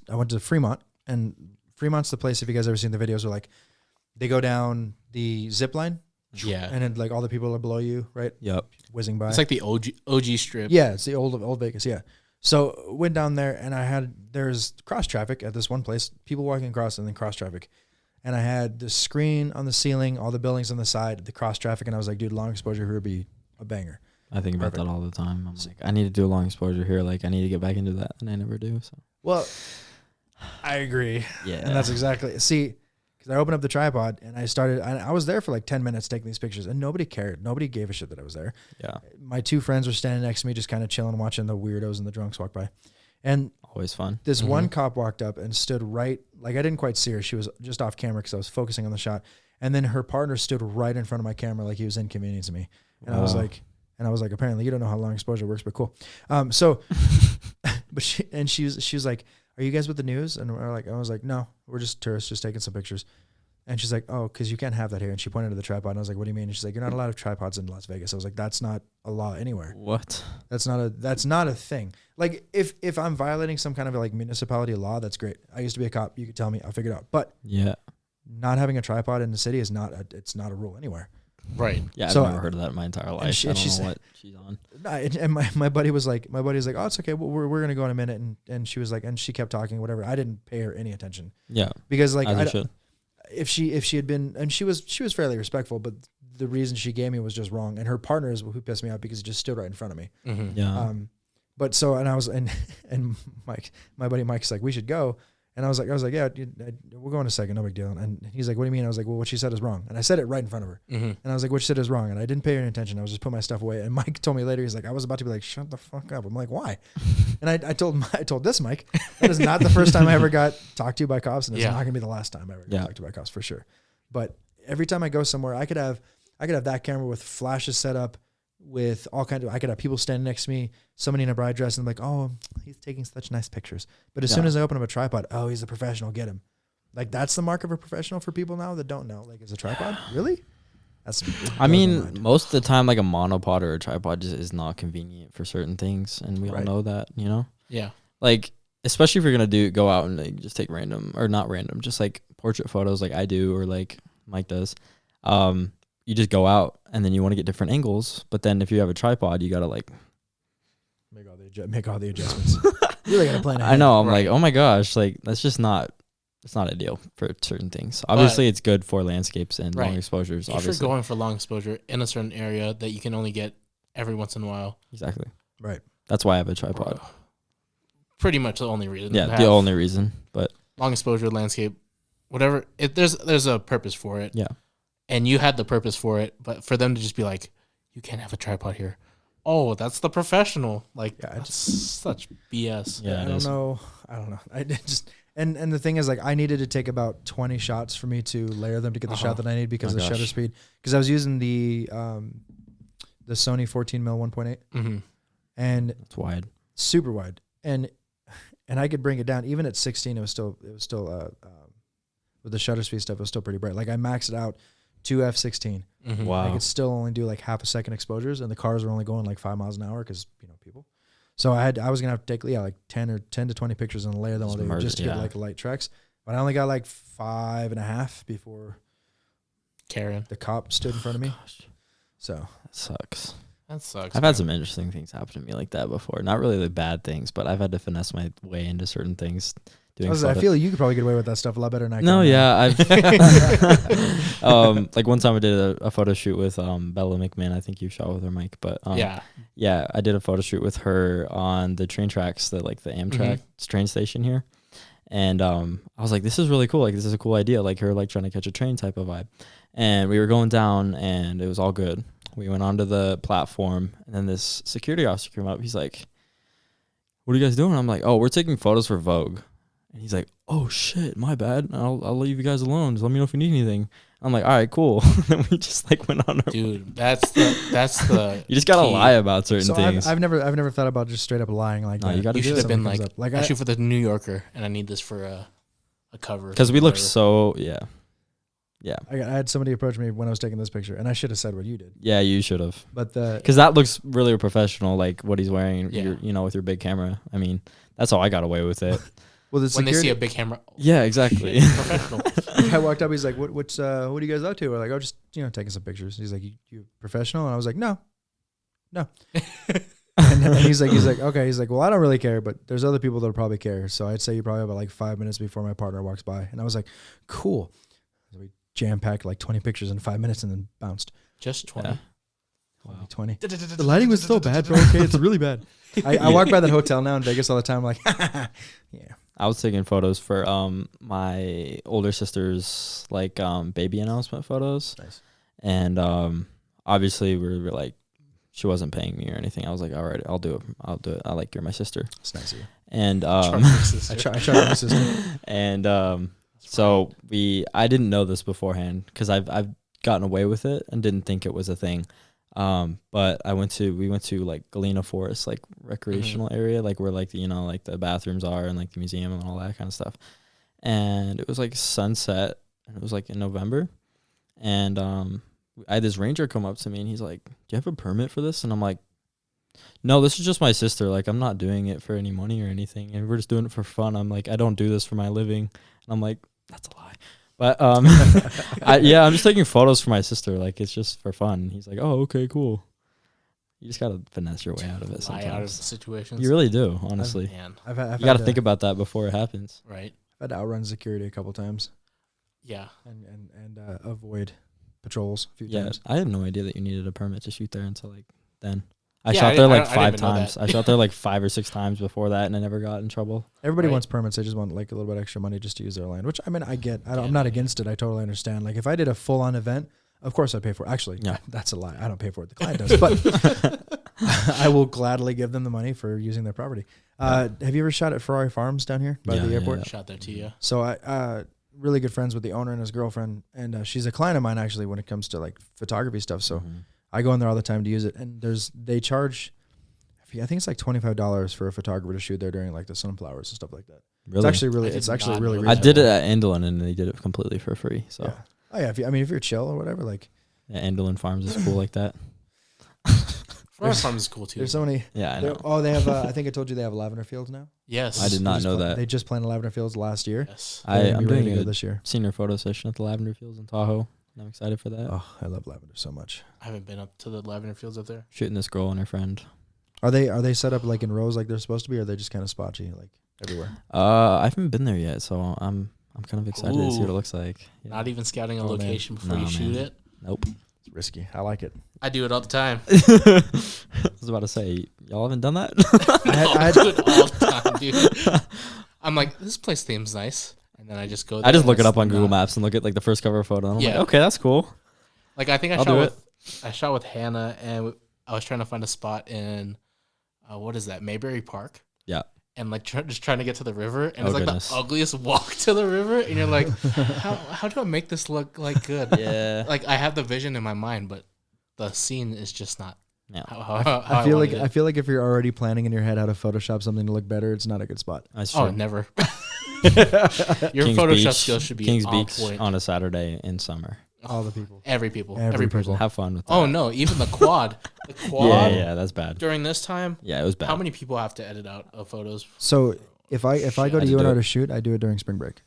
Speaker 3: went to Fremont, and Fremont's the place. If you guys ever seen the videos, where like they go down the zip line,
Speaker 2: Yeah.
Speaker 3: and then like all the people are below you, right,
Speaker 1: yep.
Speaker 3: whizzing by.
Speaker 2: It's like the OG strip.
Speaker 3: Yeah, it's the old Vegas. Yeah. So went down there, and there's cross traffic at this one place, people walking across, and then cross traffic. And I had the screen on the ceiling, all the buildings on the side, the cross traffic, and I was like, dude, long exposure here would be a banger.
Speaker 1: I think about
Speaker 3: Perfect.
Speaker 1: that all the time. I'm like, I need to do a long exposure here. Like, I need to get back into that, and I never do. So,
Speaker 3: Well, I agree.
Speaker 1: yeah.
Speaker 3: And that's exactly, see, because I opened up the tripod, and I was there for like 10 minutes taking these pictures, and nobody cared. Nobody gave a shit that I was there.
Speaker 1: yeah.
Speaker 3: My 2 friends were standing next to me, just kind of chilling, watching the weirdos and the drunks walk by. And
Speaker 1: Always fun.
Speaker 3: this one cop walked up and stood right, like I didn't quite see her. She was just off camera because I was focusing on the shot. And then her partner stood right in front of my camera like he was inconveniencing me. And I was
Speaker 1: Wow.
Speaker 3: like, apparently you don't know how long exposure works, but cool. So, but she was like, are you guys with the news? And I was like, no, we're just tourists, just taking some pictures. And she's like, oh, because you can't have that here. And she pointed to the tripod. And I was like, what do you mean? And she's like, you're not allowed to have tripods in Las Vegas. I was like, that's not a law anywhere.
Speaker 1: What?
Speaker 3: That's not a thing. Like if I'm violating some kind of like municipality law, that's great. I used to be a cop. You could tell me, I'll figure it out. But
Speaker 1: Yeah.
Speaker 3: not having a tripod in the city is it's not a rule anywhere.
Speaker 2: Right.
Speaker 1: Yeah. I've
Speaker 3: So-
Speaker 1: never heard of that in my entire life.
Speaker 3: she-
Speaker 1: I
Speaker 3: and
Speaker 1: don't
Speaker 3: she's-
Speaker 1: know what she's on.
Speaker 3: And my buddy was like, oh, it's okay. Well, we're going to go in a minute. And she was like, and she kept talking, whatever. I didn't pay her any attention
Speaker 1: Yeah.
Speaker 3: because like,
Speaker 1: As you should.
Speaker 3: if she had been, and she was fairly respectful, but the reason she gave me was just wrong. And her partner is who pissed me off because he just stood right in front of me.
Speaker 2: Mm-hmm.
Speaker 1: Yeah.
Speaker 3: But so, and I was, and Mike, my buddy Mike's like, we should go. And I was like, yeah, we'll go in a second, no big deal. And he's like, what do you mean? I was like, well, what she said is wrong. And I said it right in front of her.
Speaker 2: Mm-hmm.
Speaker 3: And I was like, what she said is wrong. And I didn't pay her any attention. I was just putting my stuff away. And Mike told me later, he's like, I was about to be like, shut the fuck up. I'm like, why? And I told this Mike, that is not the first time I ever got talked to by cops, and it's not gonna be the last time I ever got talked to by cops for sure. But every time I go somewhere, I could have that camera with flashes set up, with all kinds of, I could have people standing next to me, somebody in a bride dress, and I'm like, oh, he's taking such nice pictures. But as soon as I open up a tripod, oh, he's a professional, get him. Like, that's the mark of a professional for people now that don't know. Like, is a tripod? Really?
Speaker 1: I mean, most of the time, like a monopod or a tripod just is not convenient for certain things, and we all know that, you know?
Speaker 2: Yeah.
Speaker 1: Like, especially if you're gonna go out and like just take random, or not random, just like portrait photos like I do or like Mike does. You just go out and then you want to get different angles, but then if you have a tripod, you gotta like
Speaker 3: make all the adjustments. You really gotta plan ahead.
Speaker 1: I know. I'm like, oh my gosh, like that's just not. It's not ideal for certain things. Obviously, it's good for landscapes and long exposures.
Speaker 2: If you're going for long exposure in a certain area that you can only get every once in a while.
Speaker 1: Exactly.
Speaker 3: Right.
Speaker 1: That's why I have a tripod.
Speaker 2: Pretty much the only reason.
Speaker 1: Yeah, the only reason. But
Speaker 2: long exposure, landscape, whatever. There's a purpose for it.
Speaker 1: Yeah.
Speaker 2: And you had the purpose for it, but for them to just be like, you can't have a tripod here. Oh, that's the professional. Like, that's such BS.
Speaker 3: Yeah, I don't know. I just and the thing is, like, I needed to take about 20 shots for me to layer them to get the shot that I need because of the shutter speed. Because I was using the Sony 14mm 1.8, and
Speaker 1: it's wide,
Speaker 3: super wide, and I could bring it down even at 16. It was still with the shutter speed stuff. It was still pretty bright. Like, I maxed it out to f16.
Speaker 1: Wow.
Speaker 3: I could still only do like half a second exposures, and the cars were only going like 5 miles an hour because people. So I was gonna have to take like 10 to 20 pictures and layer them all day just to get like light tracks. But I only got like 5.5 before
Speaker 2: Karen,
Speaker 3: the cop, stood in front of me. So
Speaker 1: that sucks.
Speaker 2: That sucks.
Speaker 1: I've had some interesting things happen to me like that before. Not really the bad things, but I've had to finesse my way into certain things.
Speaker 3: I feel like you could probably get away with that stuff a lot better than I can.
Speaker 1: No, yeah, I've like one time I did a photo shoot with Bella McMahon. I think you shot with her, Mike, but yeah, I did a photo shoot with her on the train tracks, the Amtrak train station here, and I was like, this is really cool. Like, this is a cool idea. Like, her like trying to catch a train type of vibe, and we were going down, and it was all good. We went onto the platform, and then this security officer came up. He's like, "What are you guys doing?" I'm like, "Oh, we're taking photos for Vogue." And he's like, "Oh shit, my bad. I'll leave you guys alone. Just let me know if you need anything." I'm like, "All right, cool." And then we just like went on our
Speaker 2: dude. That's the
Speaker 1: you just gotta lie about certain things.
Speaker 3: I've never thought about just straight up lying like that.
Speaker 1: You gotta.
Speaker 2: You should have been like, I shoot for the New Yorker, and I need this for a cover.
Speaker 1: Because we look so yeah.
Speaker 3: I had somebody approach me when I was taking this picture, and I should have said what you did.
Speaker 1: Yeah, you should have.
Speaker 3: But
Speaker 1: because that looks really professional, like what he's wearing. Yeah. With your big camera. I mean, that's how I got away with it.
Speaker 3: Well,
Speaker 2: when they see a big camera.
Speaker 1: Yeah, exactly.
Speaker 2: Professional.
Speaker 3: I walked up. He's like, "What are you guys up to?" We're like, "Oh, just taking some pictures." He's like, "You professional?" And I was like, "No." and he's like, "Okay." He's like, "Well, I don't really care, but there's other people that'll probably care. So I'd say you probably have about like 5 minutes before my partner walks by." And I was like, "Cool." So we jam packed like 20 pictures in 5 minutes and then bounced.
Speaker 2: Just 20.
Speaker 1: Yeah.
Speaker 3: Wow. 20. The lighting was so bad, bro. Okay, it's really bad. I walk by that hotel now in Vegas all the time. I'm like, yeah.
Speaker 1: I was taking photos for my older sister's like baby announcement photos.
Speaker 3: Nice.
Speaker 1: And obviously we were like, she wasn't paying me or anything. I was like, all right, I'll do it. I like, you're my sister.
Speaker 3: It's nice of you.
Speaker 1: And
Speaker 3: I try my sister.
Speaker 1: And so I didn't know this beforehand because I've gotten away with it and didn't think it was a thing. But we went to like Galena Forest, like recreational area, like where like like the bathrooms are and like the museum and all that kind of stuff. And it was like sunset, and it was like in November. And I had this ranger come up to me, and he's like, "Do you have a permit for this?" And I'm like, "No, this is just my sister. Like, I'm not doing it for any money or anything, and we're just doing it for fun." I'm like, "I don't do this for my living." And I'm like, "That's a lie." But I'm just taking photos for my sister. Like, it's just for fun. He's like, "Oh, okay, cool." You just gotta finesse your way out of it sometimes.
Speaker 2: Lie out of situations.
Speaker 1: You really do, honestly.
Speaker 3: I've
Speaker 1: you gotta think about that before it happens.
Speaker 2: Right.
Speaker 3: I've had to outrun security a couple times.
Speaker 2: Yeah.
Speaker 3: And avoid patrols a few times.
Speaker 1: I had no idea that you needed a permit to shoot there until like then. I
Speaker 2: Yeah,
Speaker 1: shot there like
Speaker 2: I didn't
Speaker 1: 5
Speaker 2: even know
Speaker 1: times.
Speaker 2: that.
Speaker 1: I shot there like 5 or 6 times before that, and I never got in trouble.
Speaker 3: Everybody
Speaker 2: Right.
Speaker 3: wants permits. They just want like a little bit extra money just to use their land, which I mean, I get.
Speaker 2: Yeah,
Speaker 3: I'm not against it. I totally understand. Like if I did a full on event, of course I'd pay for it. Actually,
Speaker 1: Yeah.
Speaker 3: that's a lie. I don't pay for it. The client does, but I will gladly give them the money for using their property. Have you ever shot at Ferrari Farms down here by
Speaker 1: Yeah,
Speaker 3: the
Speaker 1: yeah,
Speaker 3: airport?
Speaker 1: yeah.
Speaker 2: Shot there too, yeah.
Speaker 3: So I really good friends with the owner and his girlfriend, and she's a client of mine actually when it comes to like photography stuff. So
Speaker 1: Mhm.
Speaker 3: I go in there all the time to use it, and they charge, I think it's like $25 for a photographer to shoot there during like the sunflowers and stuff like that.
Speaker 1: Really?
Speaker 3: It's actually really,
Speaker 2: I did
Speaker 3: it's actually
Speaker 2: not
Speaker 3: really.
Speaker 2: know
Speaker 1: I
Speaker 2: that.
Speaker 1: did it at Andelin, and they did it completely for free. So
Speaker 3: Yeah. Oh yeah. If you're chill or whatever, like
Speaker 1: yeah, Andelin Farms is cool like that.
Speaker 2: Ferrari Farms is cool too.
Speaker 3: there's so many.
Speaker 1: Yeah, I know.
Speaker 3: They have. I think I told you they have lavender fields now.
Speaker 2: Yes.
Speaker 1: I did
Speaker 3: They
Speaker 1: not
Speaker 3: just
Speaker 1: know
Speaker 3: pla-
Speaker 1: that.
Speaker 3: They just planted lavender fields last year.
Speaker 2: Yes.
Speaker 3: They're gonna
Speaker 1: I'm
Speaker 3: be ready
Speaker 1: doing
Speaker 3: to go
Speaker 1: a
Speaker 3: this year.
Speaker 1: senior photo session at the Lavender Fields in Tahoe. And I'm excited for that.
Speaker 3: Oh, I love lavender so much.
Speaker 2: I haven't been up to the lavender fields up there.
Speaker 1: Shooting this girl and her friend.
Speaker 3: Are they set up like in rows like they're supposed to be, or are they just kind of spotchy like everywhere?
Speaker 1: I haven't been there yet, so I'm kind of excited to see what it
Speaker 2: Ooh.
Speaker 1: looks like. Yeah.
Speaker 2: Not even scouting a
Speaker 3: Oh, man.
Speaker 2: location before
Speaker 1: No,
Speaker 2: you shoot
Speaker 1: man.
Speaker 2: it.
Speaker 1: Nope.
Speaker 3: It's risky. I like it.
Speaker 2: I do it all the time.
Speaker 1: I was about to say, y'all haven't done that?
Speaker 2: I do it all the time, dude. I'm like, this place seems nice, and then I just go there.
Speaker 1: I just
Speaker 2: and
Speaker 1: look it
Speaker 2: it's
Speaker 1: up on Google
Speaker 2: not.
Speaker 1: Maps and look at like the first cover photo. And I'm
Speaker 2: Yeah.
Speaker 1: like, okay, that's cool.
Speaker 2: Like I think
Speaker 1: I'll do
Speaker 2: I shot with Hannah, and I was trying to find a spot in what is that, Mayberry Park?
Speaker 1: Yeah.
Speaker 2: And like just trying to get to the river, and
Speaker 1: Oh,
Speaker 2: it's like
Speaker 1: goodness.
Speaker 2: the ugliest walk to the river, and you're like, how do I make this look like good?
Speaker 1: Yeah.
Speaker 2: Like I have the vision in my mind, but the scene is just not.
Speaker 1: Yeah.
Speaker 2: How
Speaker 3: I feel like
Speaker 2: wanted it.
Speaker 3: I feel like if you're already planning in your head how to Photoshop something to look better, it's not a good spot.
Speaker 1: That's true.
Speaker 2: Oh, never. Your
Speaker 1: Kings
Speaker 2: Photoshop
Speaker 1: Beach,
Speaker 2: skills should be
Speaker 1: Kings
Speaker 2: on
Speaker 1: Beach
Speaker 2: point.
Speaker 1: on a Saturday in summer.
Speaker 3: All the people.
Speaker 2: Every people,
Speaker 3: Every
Speaker 2: every person.
Speaker 3: people.
Speaker 1: Have fun with that.
Speaker 2: Oh no, even the quad. The
Speaker 1: Yeah,
Speaker 2: quad
Speaker 1: yeah, that's bad.
Speaker 2: during this time.
Speaker 1: Yeah, it was bad.
Speaker 2: How many people have to edit out of photos?
Speaker 3: So if I go to
Speaker 1: Shit.
Speaker 3: UNR to shoot, I do it during spring break.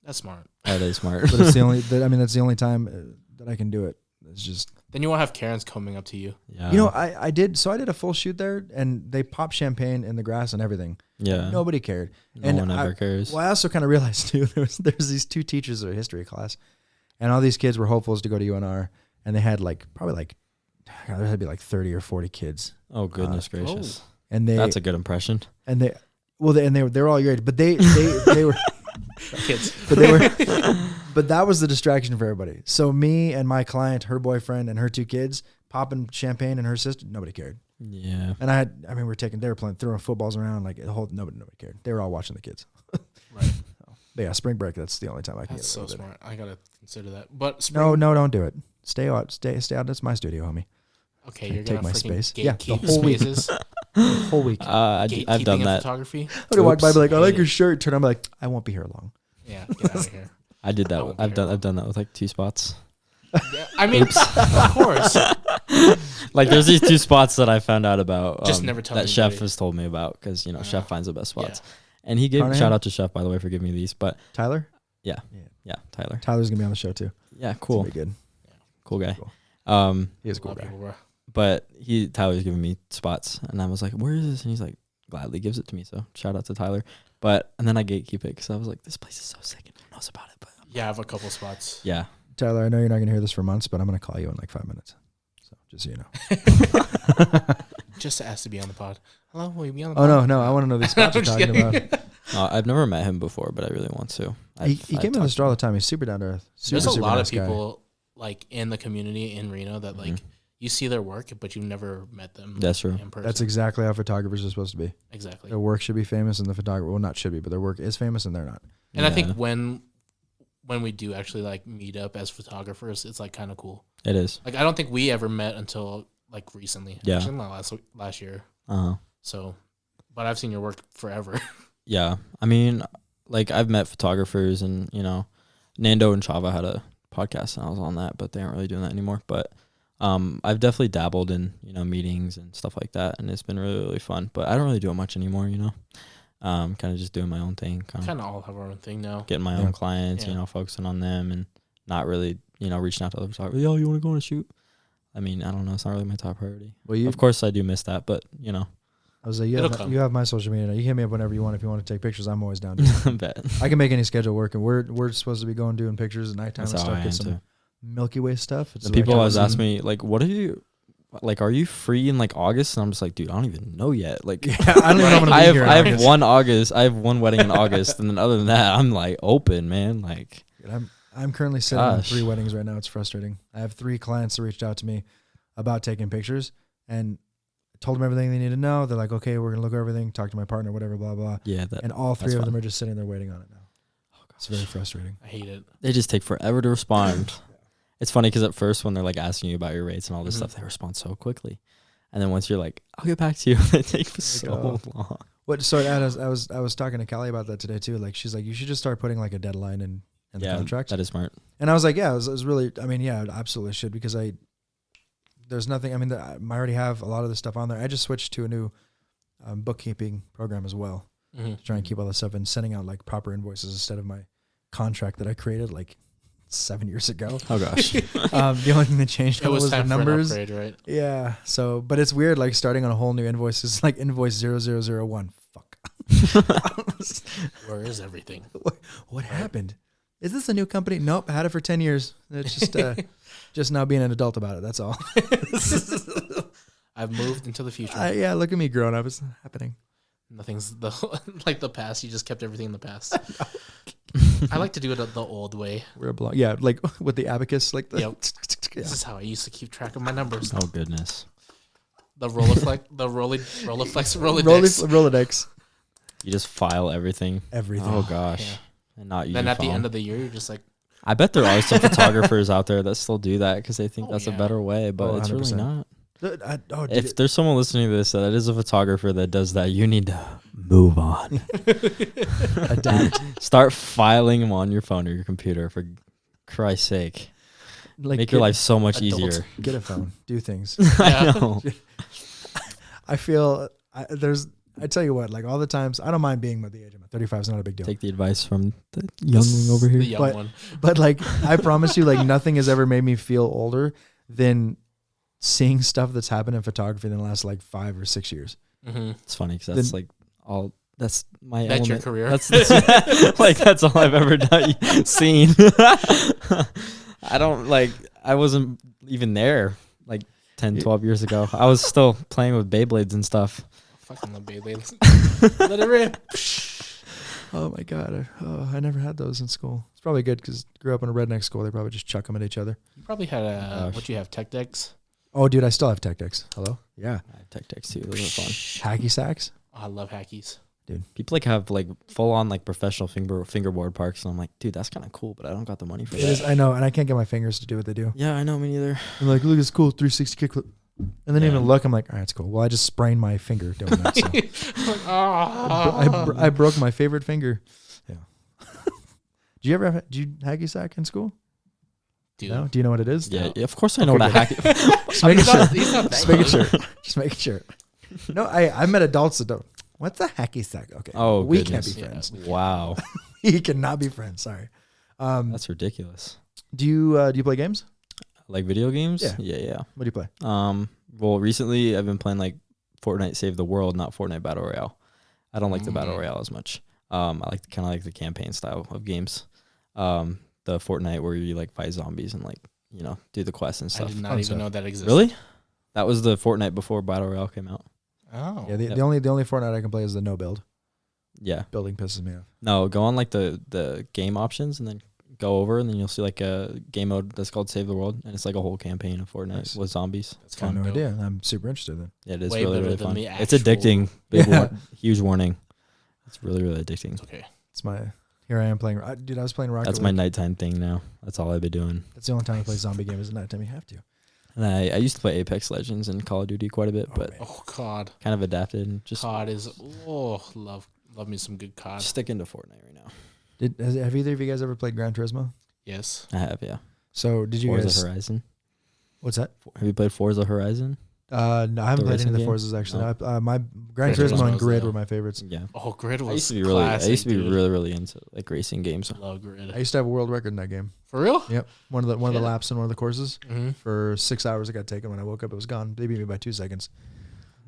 Speaker 2: That's smart.
Speaker 1: Oh, that is smart.
Speaker 3: But it's the only. That's the only time that I can do it. It's just
Speaker 2: Then you won't have Karens coming up to you.
Speaker 1: Yeah.
Speaker 3: you know I did a full shoot there and they popped champagne in the grass and everything.
Speaker 1: Yeah.
Speaker 3: Nobody cared.
Speaker 1: No
Speaker 3: and
Speaker 1: one ever cares.
Speaker 3: Well, I also kind of realized too there's these two teachers at a history class, and all these kids were hopefuls to go to UNR, and they had probably there had to be like 30 or 40 kids,
Speaker 1: Oh goodness gracious.
Speaker 3: and they
Speaker 1: That's a good impression.
Speaker 3: they were all your age, but they were
Speaker 2: Kids.
Speaker 3: but that was the distraction for everybody. So me and my client, her boyfriend and her two kids popping champagne, and her sister, nobody cared.
Speaker 1: Yeah.
Speaker 3: And they were playing, throwing footballs around, like nobody cared. They were all watching the kids.
Speaker 2: Right.
Speaker 3: But yeah, spring break, that's the only time I can
Speaker 2: That's
Speaker 3: get away
Speaker 2: so
Speaker 3: with it.
Speaker 2: smart. I gotta consider that. But spring,
Speaker 3: No, don't do it. Stay out. Stay out. That's my studio, homie.
Speaker 2: Okay,
Speaker 3: Can't
Speaker 2: you're
Speaker 3: take
Speaker 2: gonna
Speaker 3: my
Speaker 2: freaking
Speaker 3: space. Yeah, the
Speaker 2: gatekeep
Speaker 3: whole week.
Speaker 2: spaces.
Speaker 3: Whole week.
Speaker 1: I've
Speaker 2: Gatekeeping
Speaker 1: done
Speaker 2: of
Speaker 1: that.
Speaker 2: photography.
Speaker 3: I'm gonna walk by and be like, I like
Speaker 2: Hate
Speaker 3: your
Speaker 2: it.
Speaker 3: shirt. Turn on, be like, I won't be here long.
Speaker 2: Yeah, get out of here.
Speaker 1: I did
Speaker 2: I
Speaker 1: that.
Speaker 2: won't be
Speaker 1: I've
Speaker 2: here
Speaker 1: done that with like 2 spots.
Speaker 2: Yeah, I mean, of course.
Speaker 1: Like there's these 2 spots that I found out about.
Speaker 2: Just never tell
Speaker 1: that Chef
Speaker 2: anybody.
Speaker 1: has told me about because Chef finds the best
Speaker 2: Yeah.
Speaker 1: spots. And he gave
Speaker 3: Carnahan?
Speaker 1: shout out to Chef, by the way, for giving me these. But
Speaker 3: Tyler?
Speaker 1: yeah, Tyler.
Speaker 3: Tyler's gonna be on the show too.
Speaker 1: Yeah,
Speaker 3: It's
Speaker 1: cool,
Speaker 3: gonna be good.
Speaker 1: cool guy.
Speaker 3: Cool. He is a
Speaker 2: A
Speaker 3: cool
Speaker 2: lot of
Speaker 3: guy.
Speaker 2: people, bro.
Speaker 1: But Tyler's giving me spots, and I was like, "Where is this?" And he's like, gladly gives it to me. So shout out to Tyler. And then I gatekeep it because I was like, "This place is so sick, and no one knows about it." But
Speaker 2: Yeah, I have a couple spots.
Speaker 1: yeah,
Speaker 3: Tyler, I know you're not gonna hear this for months, but I'm gonna call you in like 5 minutes. So just so you know.
Speaker 2: Just to ask to be on the pod. Hello, will you be on the
Speaker 3: Oh
Speaker 2: pod?
Speaker 3: no, I want to know these spots you're
Speaker 2: I'm just
Speaker 3: talking about.
Speaker 2: kidding.
Speaker 1: I've never met him before, but I really want to.
Speaker 3: He came in the store all the time. He's super down to earth.
Speaker 2: There's a
Speaker 3: Super
Speaker 2: lot
Speaker 3: nice
Speaker 2: of
Speaker 3: guy.
Speaker 2: people like in the community in Reno that like
Speaker 1: Mhm.
Speaker 2: you see their work, but you've never met them.
Speaker 1: That's true.
Speaker 2: In person.
Speaker 3: That's exactly how photographers are supposed to be.
Speaker 2: exactly.
Speaker 3: Their work should be famous, and the photographer, well, not should be, but their work is famous, and they're not.
Speaker 2: And I think
Speaker 1: Yeah,
Speaker 2: when we do actually like meet up as photographers, it's like kind of cool.
Speaker 1: it is.
Speaker 2: Like I don't think we ever met until like recently.
Speaker 1: Yeah.
Speaker 2: Actually, not last year.
Speaker 1: Uh-huh.
Speaker 2: So, but I've seen your work forever.
Speaker 1: Yeah, I mean, like I've met photographers, and Nando and Chava had a podcast, and I was on that, but they aren't really doing that anymore. But I've definitely dabbled in meetings and stuff like that, and it's been really, really fun. But I don't really do it much anymore. Kind of just doing my own thing, kind
Speaker 2: Kind
Speaker 1: of
Speaker 2: of all have our own thing now.
Speaker 1: getting my
Speaker 3: Yeah.
Speaker 1: own clients,
Speaker 2: Yeah.
Speaker 1: focusing on them, and not really reaching out to other photographers. Yo, you want to go on a shoot? I mean, I don't know. It's not really my top priority.
Speaker 3: Well,
Speaker 1: Of course, I do miss that, but
Speaker 3: I was like,
Speaker 2: It'll come.
Speaker 3: you have my social media. You hit me up whenever you want. If you want to take pictures, I'm always down to
Speaker 1: bet.
Speaker 3: I can make any schedule work, and we're supposed to be going doing pictures at nighttime
Speaker 1: That's
Speaker 3: and
Speaker 1: how I
Speaker 3: stuff.
Speaker 1: am
Speaker 3: Get some
Speaker 1: too.
Speaker 3: Milky Way stuff. It's
Speaker 1: And
Speaker 3: like
Speaker 1: people always
Speaker 3: awesome.
Speaker 1: ask me, like, what are you like, are you free in like August? And I'm just like, dude, I don't even know yet. Like,
Speaker 3: Yeah, I don't even know I'm gonna be here in
Speaker 1: I have
Speaker 3: August.
Speaker 1: one August. I have one wedding in August, and then other than that, I'm like open, man. Like,
Speaker 3: Dude, I'm currently sitting on
Speaker 1: Gosh.
Speaker 3: 3 weddings right now. It's frustrating. I have 3 clients that reached out to me about taking pictures, and I told them everything they need to know. They're like, okay, we're gonna look at everything, talk to my partner, whatever, blah blah.
Speaker 1: yeah,
Speaker 3: And all 3
Speaker 1: that's
Speaker 3: of them
Speaker 1: fun.
Speaker 3: are just sitting there waiting on it now.
Speaker 1: Oh,
Speaker 3: It's very frustrating.
Speaker 2: I hate it.
Speaker 1: They just take forever to respond. It's funny because at first when they're like asking you about your rates and all this
Speaker 2: Mhm.
Speaker 1: stuff, they respond so quickly, and then once you're like, I'll get back to you, they take so
Speaker 3: go.
Speaker 1: long.
Speaker 3: What? So I was talking to Callie about that today too. Like she's like, you should just start putting like a deadline in the contract.
Speaker 1: that is smart.
Speaker 3: And I was like, yeah, it was really. I mean, yeah, absolutely should because there's nothing. I mean, I already have a lot of this stuff on there. I just switched to a new bookkeeping program as well
Speaker 2: Mm-hmm.
Speaker 3: to try and keep all this stuff and sending out like proper invoices instead of my contract that I created like 7 years ago.
Speaker 1: Oh gosh.
Speaker 3: The only thing that changed
Speaker 2: It was
Speaker 3: was the
Speaker 2: time for an
Speaker 3: numbers.
Speaker 2: upgrade, right?
Speaker 3: Yeah. So, but it's weird, like starting on a whole new invoice is like invoice 0001. Fuck.
Speaker 2: Where is everything?
Speaker 3: What happened? Is this a new company? Nope. I had it for 10 years. It's just now being an adult about it. That's all.
Speaker 2: I've moved into the future.
Speaker 3: Yeah. Look at me growing up. It's happening.
Speaker 2: Nothing's like the past. You just kept everything in the past. I like to do it the old way.
Speaker 3: We're blonde. Yeah. Like with the abacus, like the,
Speaker 2: Yep.
Speaker 3: yeah.
Speaker 2: This is how I used to keep track of my numbers.
Speaker 1: Oh goodness.
Speaker 2: The Rolodex.
Speaker 3: Rolodex.
Speaker 1: You just file everything.
Speaker 3: Everything.
Speaker 1: Oh gosh.
Speaker 2: Yeah.
Speaker 1: And not use
Speaker 2: Then
Speaker 1: your
Speaker 2: at the
Speaker 1: phone.
Speaker 2: end of the year, you're just like,
Speaker 1: I bet there are some photographers out there that still do that because they think
Speaker 2: Oh,
Speaker 1: that's a
Speaker 2: yeah.
Speaker 1: better way, but
Speaker 3: Oh,
Speaker 1: it's really
Speaker 3: 100%.
Speaker 1: not.
Speaker 3: Dude,
Speaker 1: If there's someone listening to this that is a photographer that does that, you need to move on.
Speaker 3: adapt.
Speaker 1: Start filing them on your phone or your computer for Christ's sake.
Speaker 3: Like
Speaker 1: Make your life so much
Speaker 2: adult.
Speaker 1: easier.
Speaker 3: Get a phone. Do things.
Speaker 1: I know.
Speaker 3: I feel I tell you what, like all the times, I don't mind being at the age I'm at. 35 is not a big deal.
Speaker 1: Take the advice from the youngling over
Speaker 2: the
Speaker 1: here.
Speaker 2: young
Speaker 3: But-
Speaker 2: one.
Speaker 3: But like, I promise you, like nothing has ever made me feel older than seeing stuff that's happened in photography in the last like 5 or 6 years.
Speaker 2: Mm-hmm.
Speaker 1: It's funny because that's
Speaker 3: Then-
Speaker 1: like all. That's my
Speaker 2: That's your
Speaker 1: element.
Speaker 2: career.
Speaker 1: That's like that's all I've ever done seen. I don't like. I wasn't even there like 10, 12 years ago. I was still playing with Beyblades and stuff.
Speaker 2: Fucking the Beyblades. Let it rip.
Speaker 3: Oh my God. I never had those in school. It's probably good because grew up in a redneck school. They probably just chuck them at each other.
Speaker 2: You probably had
Speaker 1: Gosh.
Speaker 2: what you have, tech decks?
Speaker 3: Oh, dude, I still have tech decks. Hello? Yeah.
Speaker 1: I have tech decks too. Those are fun.
Speaker 3: Hacky sacks?
Speaker 2: Oh, I love hackies.
Speaker 1: People like have like full on like professional fingerboard parks, and I'm like, dude, that's kind of cool, but I don't got the money for
Speaker 3: It
Speaker 1: that.
Speaker 3: is, I know, and I can't get my fingers to do what they do.
Speaker 1: Yeah, I know, me neither.
Speaker 3: I'm like, look, it's cool, 360 kickflip. And then
Speaker 1: Yeah.
Speaker 3: even look, I'm like, all right, it's cool. Well, I just sprained my finger doing that. So. I broke my favorite finger. Yeah. Do you hacky sack in school?
Speaker 2: Dude.
Speaker 3: No? Do you know what it is?
Speaker 1: Yeah,
Speaker 3: No.
Speaker 1: of course I know
Speaker 3: Okay,
Speaker 1: what a
Speaker 3: good.
Speaker 1: hack.
Speaker 3: Just making
Speaker 2: He's
Speaker 3: sure.
Speaker 2: not- he's not that
Speaker 3: Just making
Speaker 2: young.
Speaker 3: sure. Just making sure. No, I met adults that don't. What's a hacky sack? Okay.
Speaker 1: Oh,
Speaker 3: we
Speaker 1: goodness.
Speaker 3: can't be friends.
Speaker 1: Wow,
Speaker 3: We cannot be friends. Sorry.
Speaker 1: that's ridiculous.
Speaker 3: Do you play games?
Speaker 1: Like video games?
Speaker 3: Yeah.
Speaker 1: Yeah.
Speaker 3: What do you play?
Speaker 1: Well, recently I've been playing like Fortnite Save the World, not Fortnite Battle Royale. I don't like the Battle Royale as much. I like kind of like the campaign style of games. The Fortnite where you like fight zombies and like, you know, do the quests and
Speaker 2: I
Speaker 1: stuff.
Speaker 2: did not
Speaker 3: Fun
Speaker 2: even
Speaker 3: stuff.
Speaker 2: know that existed.
Speaker 1: Really? That was the Fortnite before Battle Royale came out.
Speaker 2: Oh.
Speaker 3: Yeah. The
Speaker 1: Yep.
Speaker 3: only Fortnite I can play is the no build.
Speaker 1: Yeah.
Speaker 3: Building pisses me off.
Speaker 1: No, go on like the game options and then go over and then you'll see like a game mode that's called Save the World, and it's like a whole campaign of Fortnite
Speaker 3: Nice.
Speaker 1: with zombies.
Speaker 2: That's
Speaker 3: I have
Speaker 2: fun.
Speaker 3: no
Speaker 2: though.
Speaker 3: idea. I'm super interested then.
Speaker 1: Yeah, it is
Speaker 2: Way
Speaker 1: really,
Speaker 2: better
Speaker 1: really
Speaker 2: than
Speaker 1: fun.
Speaker 2: the
Speaker 1: It's
Speaker 2: actual-
Speaker 1: addicting. Big
Speaker 3: Yeah.
Speaker 1: huge warning. It's really, really addicting.
Speaker 2: It's okay.
Speaker 3: It's here I am playing. Dude, I was playing Rocket
Speaker 1: That's
Speaker 3: League.
Speaker 1: my nighttime thing now. That's all I've been doing.
Speaker 3: That's the only time I play zombie games at nighttime. You have to.
Speaker 1: And I used to play Apex Legends and Call of Duty quite a bit,
Speaker 3: Oh,
Speaker 1: but
Speaker 3: man.
Speaker 2: Oh, COD.
Speaker 1: kind of adapted and just
Speaker 2: COD is, love me some good COD.
Speaker 1: sticking to Fortnite right now.
Speaker 3: Have either of you guys ever played Gran Turismo?
Speaker 2: Yes.
Speaker 1: I have, yeah.
Speaker 3: So did you
Speaker 1: Forza
Speaker 3: guys?
Speaker 1: Horizon.
Speaker 3: What's that?
Speaker 1: Have you played Forza Horizon?
Speaker 3: No, I haven't
Speaker 1: The
Speaker 3: played any
Speaker 1: racing
Speaker 3: of the
Speaker 1: game?
Speaker 3: Forzas actually.
Speaker 1: No.
Speaker 3: My Gran
Speaker 2: Gran
Speaker 3: Turismo and
Speaker 2: Turismo's
Speaker 3: Grid
Speaker 2: the-
Speaker 3: were my favorites.
Speaker 1: Yeah.
Speaker 2: Oh, Grid was
Speaker 1: I used to be really
Speaker 2: classic, dude.
Speaker 1: really into like racing games.
Speaker 2: Love Grid.
Speaker 3: I used to have a world record in that game.
Speaker 2: For real?
Speaker 3: Yep, one of the
Speaker 2: Shit.
Speaker 3: laps in one of the courses
Speaker 2: Mm-hmm.
Speaker 3: for 6 hours. It got taken. When I woke up, it was gone. They beat me by 2 seconds.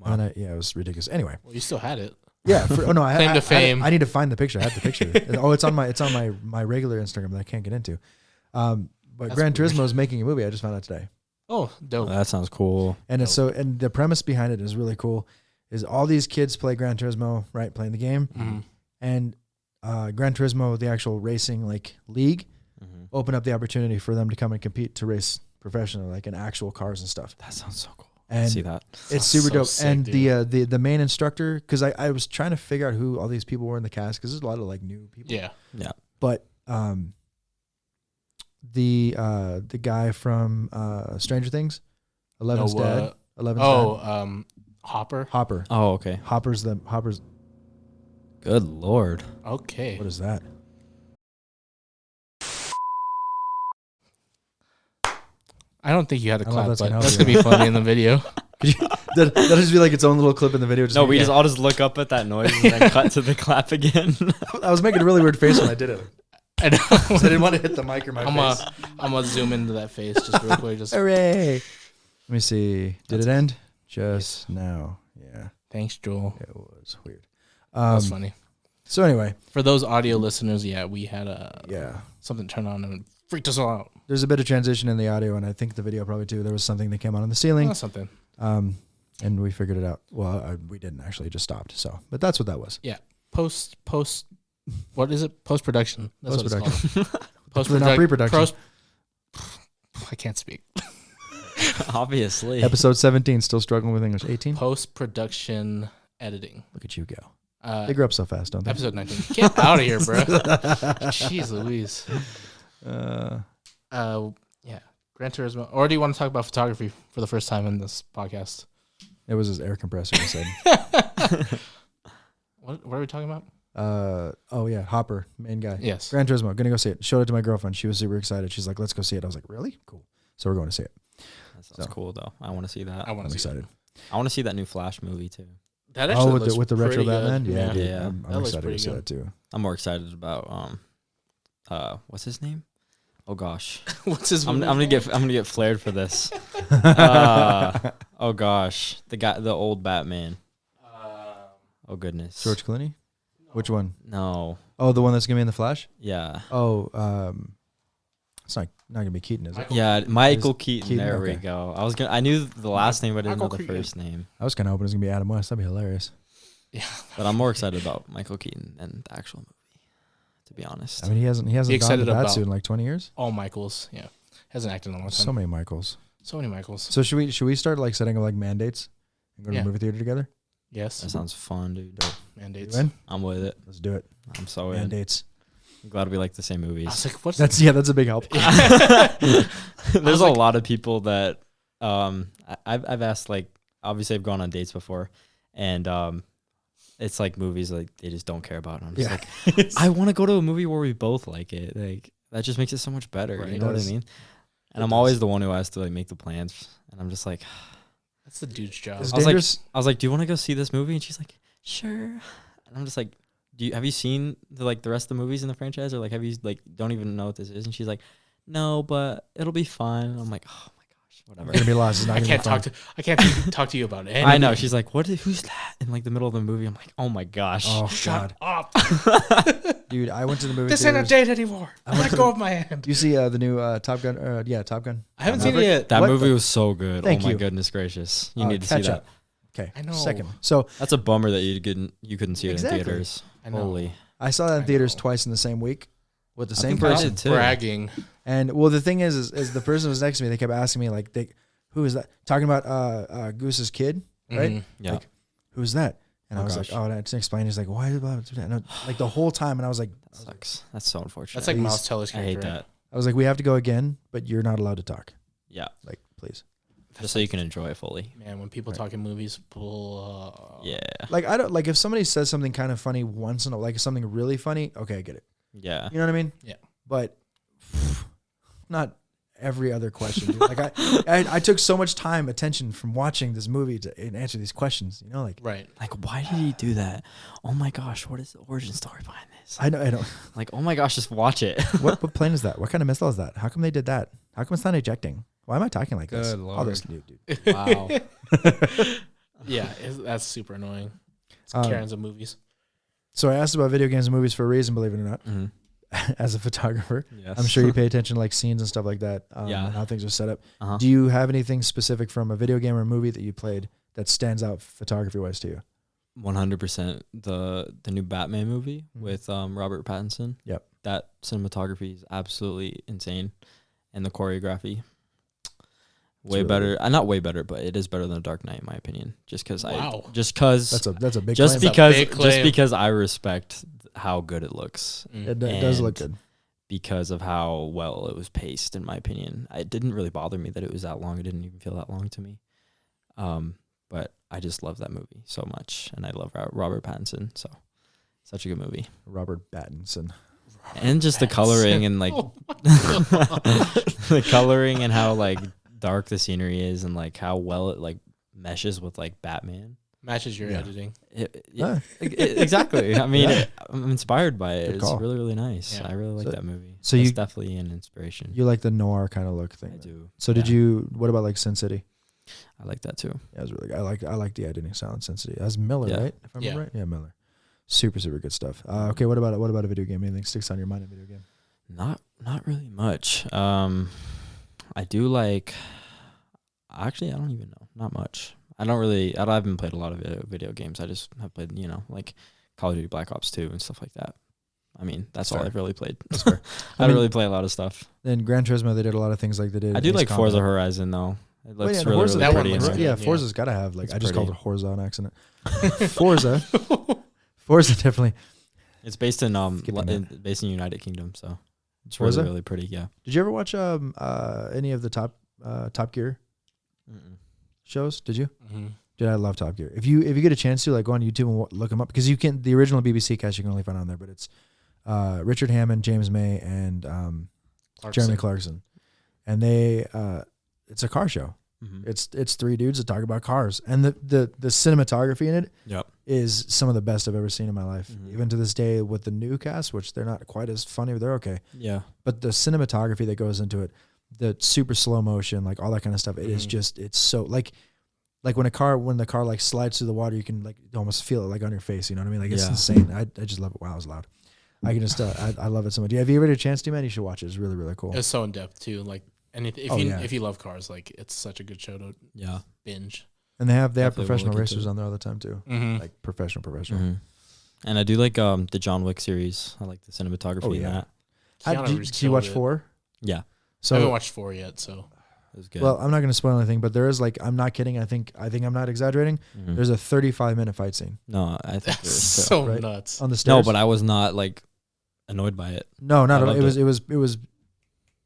Speaker 3: And then it was ridiculous. Anyway,
Speaker 2: Well, you still had it.
Speaker 3: yeah. I
Speaker 2: Claim to fame.
Speaker 3: I need to find the picture. I have the picture. It's on my regular Instagram that I can't get into. But
Speaker 2: That's
Speaker 3: Gran
Speaker 2: weird.
Speaker 3: Turismo is making a movie. I just found out today.
Speaker 2: Oh, dope.
Speaker 1: That sounds cool.
Speaker 3: And it's and the premise behind it is really cool. Is all these kids play Gran Turismo, right? Playing the game, and Gran Turismo, the actual racing like league, open up the opportunity for them to come and compete to race professionally, like in actual cars and stuff.
Speaker 1: That sounds so cool.
Speaker 3: And
Speaker 1: see that.
Speaker 3: It's super
Speaker 2: so
Speaker 3: dope.
Speaker 2: sick,
Speaker 3: and
Speaker 2: dude.
Speaker 3: the main instructor, because I was trying to figure out who all these people were in the cast, because there's a lot of like new people.
Speaker 2: Yeah.
Speaker 3: But the guy from Stranger Things, Eleven's dad. Eleven's dad.
Speaker 2: Hopper.
Speaker 3: Hopper.
Speaker 1: Oh, okay.
Speaker 3: Hopper's.
Speaker 1: Good Lord.
Speaker 2: Okay.
Speaker 3: What is that?
Speaker 2: I don't think you had to
Speaker 3: I don't know
Speaker 2: clap,
Speaker 3: if that's
Speaker 2: but
Speaker 3: gonna
Speaker 2: that's
Speaker 3: help
Speaker 2: going to be funny in the video.
Speaker 3: That'll just be like its own little clip in the video.
Speaker 1: No, we just all just look up at that noise and then cut to the clap again.
Speaker 3: I was making a really weird face when I did it.
Speaker 2: I know.
Speaker 3: I didn't want to hit the mic or my face.
Speaker 2: I'm going to zoom into that face just real quick. Just
Speaker 3: Hooray! Let me see. Did it end? Just now. Yeah.
Speaker 2: Thanks, Joel.
Speaker 3: It was weird.
Speaker 2: That's funny.
Speaker 3: So anyway,
Speaker 2: For those audio listeners, we had something turn on and it freaked us all out.
Speaker 3: there's a bit of transition in the audio, and I think the video probably too. There was something that came on the ceiling,
Speaker 2: That's something.
Speaker 3: and we figured it out. Well, we didn't actually; it just stopped. So, but that's what that was.
Speaker 2: Yeah. Post. What is it? Post production. That's what it's
Speaker 3: Post-production.
Speaker 2: called.
Speaker 3: Hopefully not pre-production.
Speaker 2: I can't speak.
Speaker 1: Obviously.
Speaker 3: Episode 17, still struggling with English. 18.
Speaker 2: Post production editing.
Speaker 3: Look at you go. They grew up so fast, don't they?
Speaker 2: Episode 19. Get out of here, bro. Jeez Louise. Yeah. Gran Turismo. Or do you want to talk about photography for the first time in this podcast?
Speaker 3: It was his air compressor. He said.
Speaker 2: What are we talking about?
Speaker 3: Oh yeah, Hopper, main guy.
Speaker 2: Yes.
Speaker 3: Gran Turismo. Gonna go see it. Showed it to my girlfriend. She was super excited. She's like, "Let's go see it." I was like, "Really? Cool." So we're going to see it.
Speaker 1: That sounds cool though. I want to see that.
Speaker 2: I want
Speaker 3: I'm
Speaker 2: to see
Speaker 3: excited.
Speaker 1: I want to see that new Flash movie too.
Speaker 2: that. Actually looks
Speaker 3: with the retro
Speaker 2: pretty good.
Speaker 3: Batman. Yeah, dude,
Speaker 1: Yeah.
Speaker 3: I'm
Speaker 2: That looks
Speaker 3: excited to
Speaker 2: pretty
Speaker 3: see
Speaker 2: good.
Speaker 3: that too.
Speaker 1: I'm more excited about what's his name? Oh gosh.
Speaker 2: What's his?
Speaker 1: I'm
Speaker 2: movie
Speaker 1: gonna
Speaker 2: called?
Speaker 1: get flared for this. Oh gosh, the old Batman. Oh goodness.
Speaker 3: George Clooney. Which one?
Speaker 1: No.
Speaker 3: Oh, the one that's gonna be in the Flash.
Speaker 1: Yeah.
Speaker 3: Oh, it's not gonna be Keaton, is it?
Speaker 1: Yeah, Michael Keaton.
Speaker 3: Keaton?
Speaker 1: There we
Speaker 3: Okay.
Speaker 1: go. I knew the last name, but I didn't know
Speaker 2: Michael
Speaker 1: the
Speaker 2: Keaton.
Speaker 1: first name.
Speaker 3: I was kind of hoping it was gonna be Adam West. That'd be hilarious.
Speaker 2: Yeah.
Speaker 1: But I'm more excited about Michael Keaton than the actual movie, to be honest.
Speaker 3: I mean, he hasn't
Speaker 2: You
Speaker 3: donned the
Speaker 2: excited
Speaker 3: bat
Speaker 2: about-
Speaker 3: suit in like 20 years.
Speaker 2: All Michaels. Yeah. Hasn't acted in a long time.
Speaker 3: So many Michaels.
Speaker 2: So many Michaels.
Speaker 3: So should we start like setting up like mandates and go to
Speaker 2: Yeah.
Speaker 3: the movie theater together?
Speaker 2: Yes.
Speaker 1: That sounds fun, dude.
Speaker 2: Mandates.
Speaker 3: You in?
Speaker 1: I'm with it.
Speaker 3: Let's do it.
Speaker 1: I'm so in.
Speaker 3: Mandates.
Speaker 1: I'm glad we like the same
Speaker 2: I
Speaker 1: movies.
Speaker 2: was like, what's
Speaker 3: That's a big help.
Speaker 1: There's a lot of people that I've asked, like, obviously I've gone on dates before, and it's like movies like they just don't care about. And I'm just like, I want to go to a movie where we both like it. Like that just makes it so much better.
Speaker 2: Right.
Speaker 1: You know what I mean? And I'm always the one who has to like make the plans, and I'm just like,
Speaker 2: That's the dude's job.
Speaker 3: It's
Speaker 1: I was
Speaker 3: dangerous.
Speaker 1: like, do you want to go see this movie? And she's like, sure. And I'm just like, have you seen the rest of the movies in the franchise, or like have you like don't even know what this is? And she's like, no, but it'll be fun. And I'm like, oh my gosh, whatever.
Speaker 3: It's gonna be lost. It's not
Speaker 2: I
Speaker 3: gonna
Speaker 2: can't
Speaker 3: be fun.
Speaker 2: I can't talk to you about it.
Speaker 1: I know. She's like, who's that? In like the middle of the movie, I'm like, oh my gosh.
Speaker 3: Oh
Speaker 2: Shut
Speaker 3: God,
Speaker 2: up.
Speaker 3: dude! I went to the movie.
Speaker 2: This ain't a
Speaker 3: theaters.
Speaker 2: date anymore.
Speaker 3: I went
Speaker 2: Let
Speaker 3: to
Speaker 2: go
Speaker 3: the-
Speaker 2: of my hand.
Speaker 3: Do you see the new Top Gun? Yeah, Top Gun.
Speaker 2: I haven't seen it
Speaker 3: Maverick?
Speaker 2: yet.
Speaker 1: That
Speaker 3: What
Speaker 1: movie
Speaker 3: the-
Speaker 1: was so good.
Speaker 3: Thank
Speaker 1: oh my
Speaker 3: you.
Speaker 1: goodness gracious. You need to see
Speaker 3: catch
Speaker 1: that.
Speaker 3: up. Okay,
Speaker 2: I know.
Speaker 3: second. So
Speaker 1: That's a bummer that you couldn't see it
Speaker 3: Exactly.
Speaker 1: in theaters.
Speaker 2: I know.
Speaker 1: Holy.
Speaker 3: I saw that in
Speaker 2: I
Speaker 3: theaters
Speaker 2: know.
Speaker 3: twice in the same week with the
Speaker 1: I
Speaker 3: same
Speaker 1: think I
Speaker 3: person.
Speaker 1: did too.
Speaker 2: Bragging.
Speaker 3: And well, the thing is the person who was next to me, they kept asking me like, who is that? Talking about Goose's kid, right?
Speaker 2: Mhm.
Speaker 1: Yeah.
Speaker 3: Like, who's that? And
Speaker 1: Oh,
Speaker 3: I was
Speaker 1: gosh.
Speaker 3: like, oh, and I had to explain. He's like, why? And like the whole time, and I was like,
Speaker 1: That sucks. That's so unfortunate.
Speaker 2: That's like
Speaker 3: Please.
Speaker 2: Miles Teller's
Speaker 1: I
Speaker 2: character.
Speaker 1: hate that.
Speaker 3: I was like, we have to go again, but you're not allowed to talk.
Speaker 1: Yeah.
Speaker 3: Like, please.
Speaker 1: Just so you can enjoy it fully.
Speaker 2: Man, when people talk in movies,
Speaker 1: Yeah.
Speaker 3: Like, I don't like if somebody says something kind of funny once in a like something really funny. Okay, I get it.
Speaker 1: Yeah.
Speaker 3: You know what I mean?
Speaker 2: Yeah.
Speaker 3: But not every other question. Dude. Like I took so much time, attention from watching this movie to answer these questions. You know, like
Speaker 2: right.
Speaker 1: Like, why did he do that? Oh my gosh, what is the origin story behind this?
Speaker 3: I don't.
Speaker 1: Like, oh my gosh, just watch it.
Speaker 3: What plane is that? What kind of missile is that? How come they did that? How come it's not ejecting? Why am I talking like this?
Speaker 1: Good
Speaker 3: All
Speaker 1: Lord.
Speaker 3: this, dude.
Speaker 1: Wow.
Speaker 2: Yeah, that's super annoying. It's
Speaker 3: Um,
Speaker 2: Karens of movies.
Speaker 3: So I asked about video games and movies for a reason, believe it or not.
Speaker 1: Mhm.
Speaker 3: as a photographer.
Speaker 1: Yes.
Speaker 3: I'm sure you pay attention to like scenes and stuff like that.
Speaker 1: Yeah.
Speaker 3: And how things are set up.
Speaker 1: Uh-huh.
Speaker 3: Do you have anything specific from a video game or movie that you played that stands out photography wise to you?
Speaker 1: 100%. The new Batman movie with Robert Pattinson.
Speaker 3: Yep.
Speaker 1: That cinematography is absolutely insane, and the choreography way
Speaker 3: really
Speaker 1: better. Not way better, but it is better than The Dark Knight in my opinion. Just because
Speaker 3: That's a big
Speaker 1: just
Speaker 3: claim.
Speaker 1: because
Speaker 2: big claim.
Speaker 1: just because I respect how good it looks.
Speaker 3: It does look
Speaker 1: And
Speaker 3: good.
Speaker 1: because of how well it was paced, in my opinion. It didn't really bother me that it was that long. It didn't even feel that long to me. But I just love that movie so much, and I love Robert Pattinson. So, such a good movie.
Speaker 3: Robert Pattinson.
Speaker 1: And just the coloring and like
Speaker 2: Oh
Speaker 1: the coloring and how like dark the scenery is, and like how well it like meshes with like Batman.
Speaker 2: Matches your
Speaker 3: Yeah.
Speaker 2: editing.
Speaker 1: Exactly. I mean, I'm inspired by it.
Speaker 3: Good
Speaker 1: It's
Speaker 3: call.
Speaker 1: really, really nice.
Speaker 2: Yeah.
Speaker 1: I really like
Speaker 3: So-
Speaker 1: that movie.
Speaker 3: so
Speaker 1: It's
Speaker 3: you-
Speaker 1: definitely an inspiration.
Speaker 3: You like the noir kind of look thing.
Speaker 1: I do.
Speaker 3: So did
Speaker 1: Yeah.
Speaker 3: you? What about like Sin City?
Speaker 1: I like that too.
Speaker 3: Yeah, it was really good. I like the editing style in Sin City. That's Miller,
Speaker 1: Yeah.
Speaker 3: right? If I remember
Speaker 2: Yeah.
Speaker 3: right. Yeah, Miller. Super good stuff. Okay, what about a video game? Anything sticks on your mind in a video game?
Speaker 1: Not really much. I do like. Actually, I don't even know. Not much. I haven't played a lot of video games. I just have played, like Call of Duty Black Ops 2 and stuff like that. I mean, that's all
Speaker 3: Fair.
Speaker 1: I've really played.
Speaker 3: That's fair.
Speaker 1: I
Speaker 3: I
Speaker 1: don't
Speaker 3: mean-
Speaker 1: really play a lot of stuff.
Speaker 3: In Gran Turismo, they did a lot of things like they did.
Speaker 1: I do
Speaker 3: Ace
Speaker 1: like Forza
Speaker 3: Combat.
Speaker 1: Horizon though. It
Speaker 3: Oh,
Speaker 1: looks
Speaker 3: yeah, the
Speaker 1: really,
Speaker 3: Forza,
Speaker 1: really
Speaker 2: that one
Speaker 1: pretty.
Speaker 2: looks
Speaker 1: in
Speaker 2: good.
Speaker 1: it.
Speaker 3: Yeah,
Speaker 2: Yeah.
Speaker 3: Forza's got to have like
Speaker 1: It's
Speaker 3: I just called it
Speaker 1: pretty.
Speaker 3: Forza on accident. Forza, Forza definitely.
Speaker 1: It's based in
Speaker 3: Skipping
Speaker 1: based in United Kingdom, so it's
Speaker 3: Forza?
Speaker 1: really, really pretty. Yeah.
Speaker 3: Did you ever watch any of the Top Gear
Speaker 1: Mm-mm.
Speaker 3: shows? Did you?
Speaker 2: Mm-hmm.
Speaker 3: Dude, I love Top Gear. If you get a chance to, like, go on YouTube and look them up, because you can. The original BBC cast you can only find on there, but it's Richard Hammond, James May, and Jeremy Clarkson, and they it's a car show.
Speaker 1: Mhm.
Speaker 3: It's three dudes that talk about cars, and the cinematography in it
Speaker 1: Yep.
Speaker 3: is some of the best I've ever seen in my life.
Speaker 1: Mhm.
Speaker 3: Even to this day, with the new cast, which they're not quite as funny, but they're okay.
Speaker 1: Yeah.
Speaker 3: But the cinematography that goes into it, the super slow motion, like all that kind of stuff, it is
Speaker 2: Mhm.
Speaker 3: just, it's so like when the car like slides through the water, you can like almost feel it like on your face. You know what I mean? Like it's
Speaker 1: Yeah.
Speaker 3: insane. I just love it. Wow, it was loud. I can just I love it so much. Have you ever had a chance to, man? You should watch it. It's really, really cool.
Speaker 2: It's so in depth too. Like anything,
Speaker 3: Oh, yeah.
Speaker 2: if you love cars, like it's such a good show to
Speaker 1: Yeah.
Speaker 2: binge.
Speaker 3: And they have
Speaker 1: Definitely will
Speaker 3: professional
Speaker 1: look into
Speaker 3: racers
Speaker 1: it.
Speaker 3: on there all the time too.
Speaker 2: Mm-hmm.
Speaker 3: Like professional.
Speaker 1: Mhm. And I do like the John Wick series. I like the cinematography
Speaker 3: Oh,
Speaker 1: in
Speaker 3: yeah.
Speaker 1: that.
Speaker 3: Did you watch 4?
Speaker 1: Yeah.
Speaker 2: I
Speaker 3: So
Speaker 2: haven't watched 4 yet, so
Speaker 1: It was good.
Speaker 3: well, I'm not going to spoil anything, but there is like, I'm not kidding. I think I'm not exaggerating.
Speaker 1: Mhm.
Speaker 3: There's a 35-minute fight scene
Speaker 1: No, I think
Speaker 2: that's
Speaker 1: there is too.
Speaker 2: so
Speaker 3: right?
Speaker 2: nuts.
Speaker 3: on the stairs.
Speaker 1: No, but I was not like annoyed by it.
Speaker 3: no, not
Speaker 1: I
Speaker 3: at all.
Speaker 1: loved
Speaker 3: It was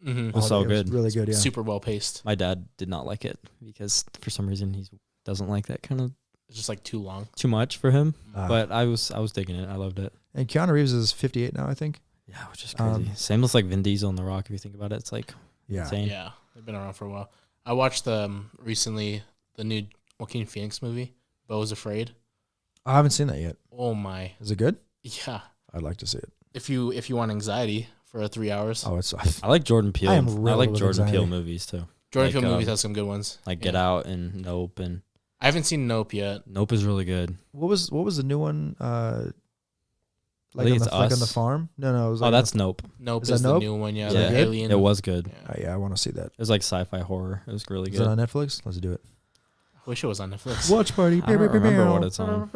Speaker 2: Mm-hmm.
Speaker 1: was so good.
Speaker 3: really good. Yeah.
Speaker 2: Super well paced.
Speaker 1: My dad did not like it because for some reason he doesn't like that kind of
Speaker 2: It's just like too long.
Speaker 1: too much for him.
Speaker 3: Ah.
Speaker 1: But I was digging it. I loved it.
Speaker 3: And Keanu Reeves is 58 now, I think.
Speaker 1: Yeah, which is crazy.
Speaker 3: Um,
Speaker 1: Same with like Vin Diesel and The Rock. If you think about it, it's like
Speaker 3: Yeah.
Speaker 1: insane.
Speaker 2: Yeah, they've been around for a while. I watched recently the new Joaquin Phoenix movie, Beau is Afraid.
Speaker 3: I haven't seen that yet.
Speaker 2: Oh my,
Speaker 3: Is it good?
Speaker 2: yeah.
Speaker 3: I'd like to see it.
Speaker 2: If you want anxiety for 3 hours,
Speaker 3: Oh, it's
Speaker 1: I like Jordan Peele.
Speaker 3: I am
Speaker 1: I
Speaker 3: riddled
Speaker 1: like
Speaker 3: with
Speaker 1: Jordan Peele
Speaker 3: anxiety.
Speaker 1: movies too.
Speaker 2: Jordan
Speaker 1: like,
Speaker 2: Peele movies has some good ones.
Speaker 1: Like
Speaker 2: Yeah.
Speaker 1: Get Out and Nope, and
Speaker 2: I haven't seen Nope yet.
Speaker 1: Nope is really good.
Speaker 3: what was the new one? Like
Speaker 1: think
Speaker 3: on
Speaker 1: it's
Speaker 3: the like on the
Speaker 1: Us.
Speaker 3: farm? No, it was
Speaker 1: Oh,
Speaker 3: like
Speaker 1: that's Nope.
Speaker 2: Nope
Speaker 3: Is
Speaker 2: is,
Speaker 3: that
Speaker 2: the
Speaker 3: Nope?
Speaker 2: new one. Yeah,
Speaker 3: Is
Speaker 2: the
Speaker 3: that good?
Speaker 2: alien.
Speaker 1: It was good.
Speaker 2: Yeah.
Speaker 3: yeah, I want to see that.
Speaker 1: It was like sci-fi horror. It was really
Speaker 3: Is it
Speaker 1: good.
Speaker 3: on Netflix? Let's do it.
Speaker 2: I wish it was on Netflix.
Speaker 3: Watch party.
Speaker 1: I don't remember what it's on.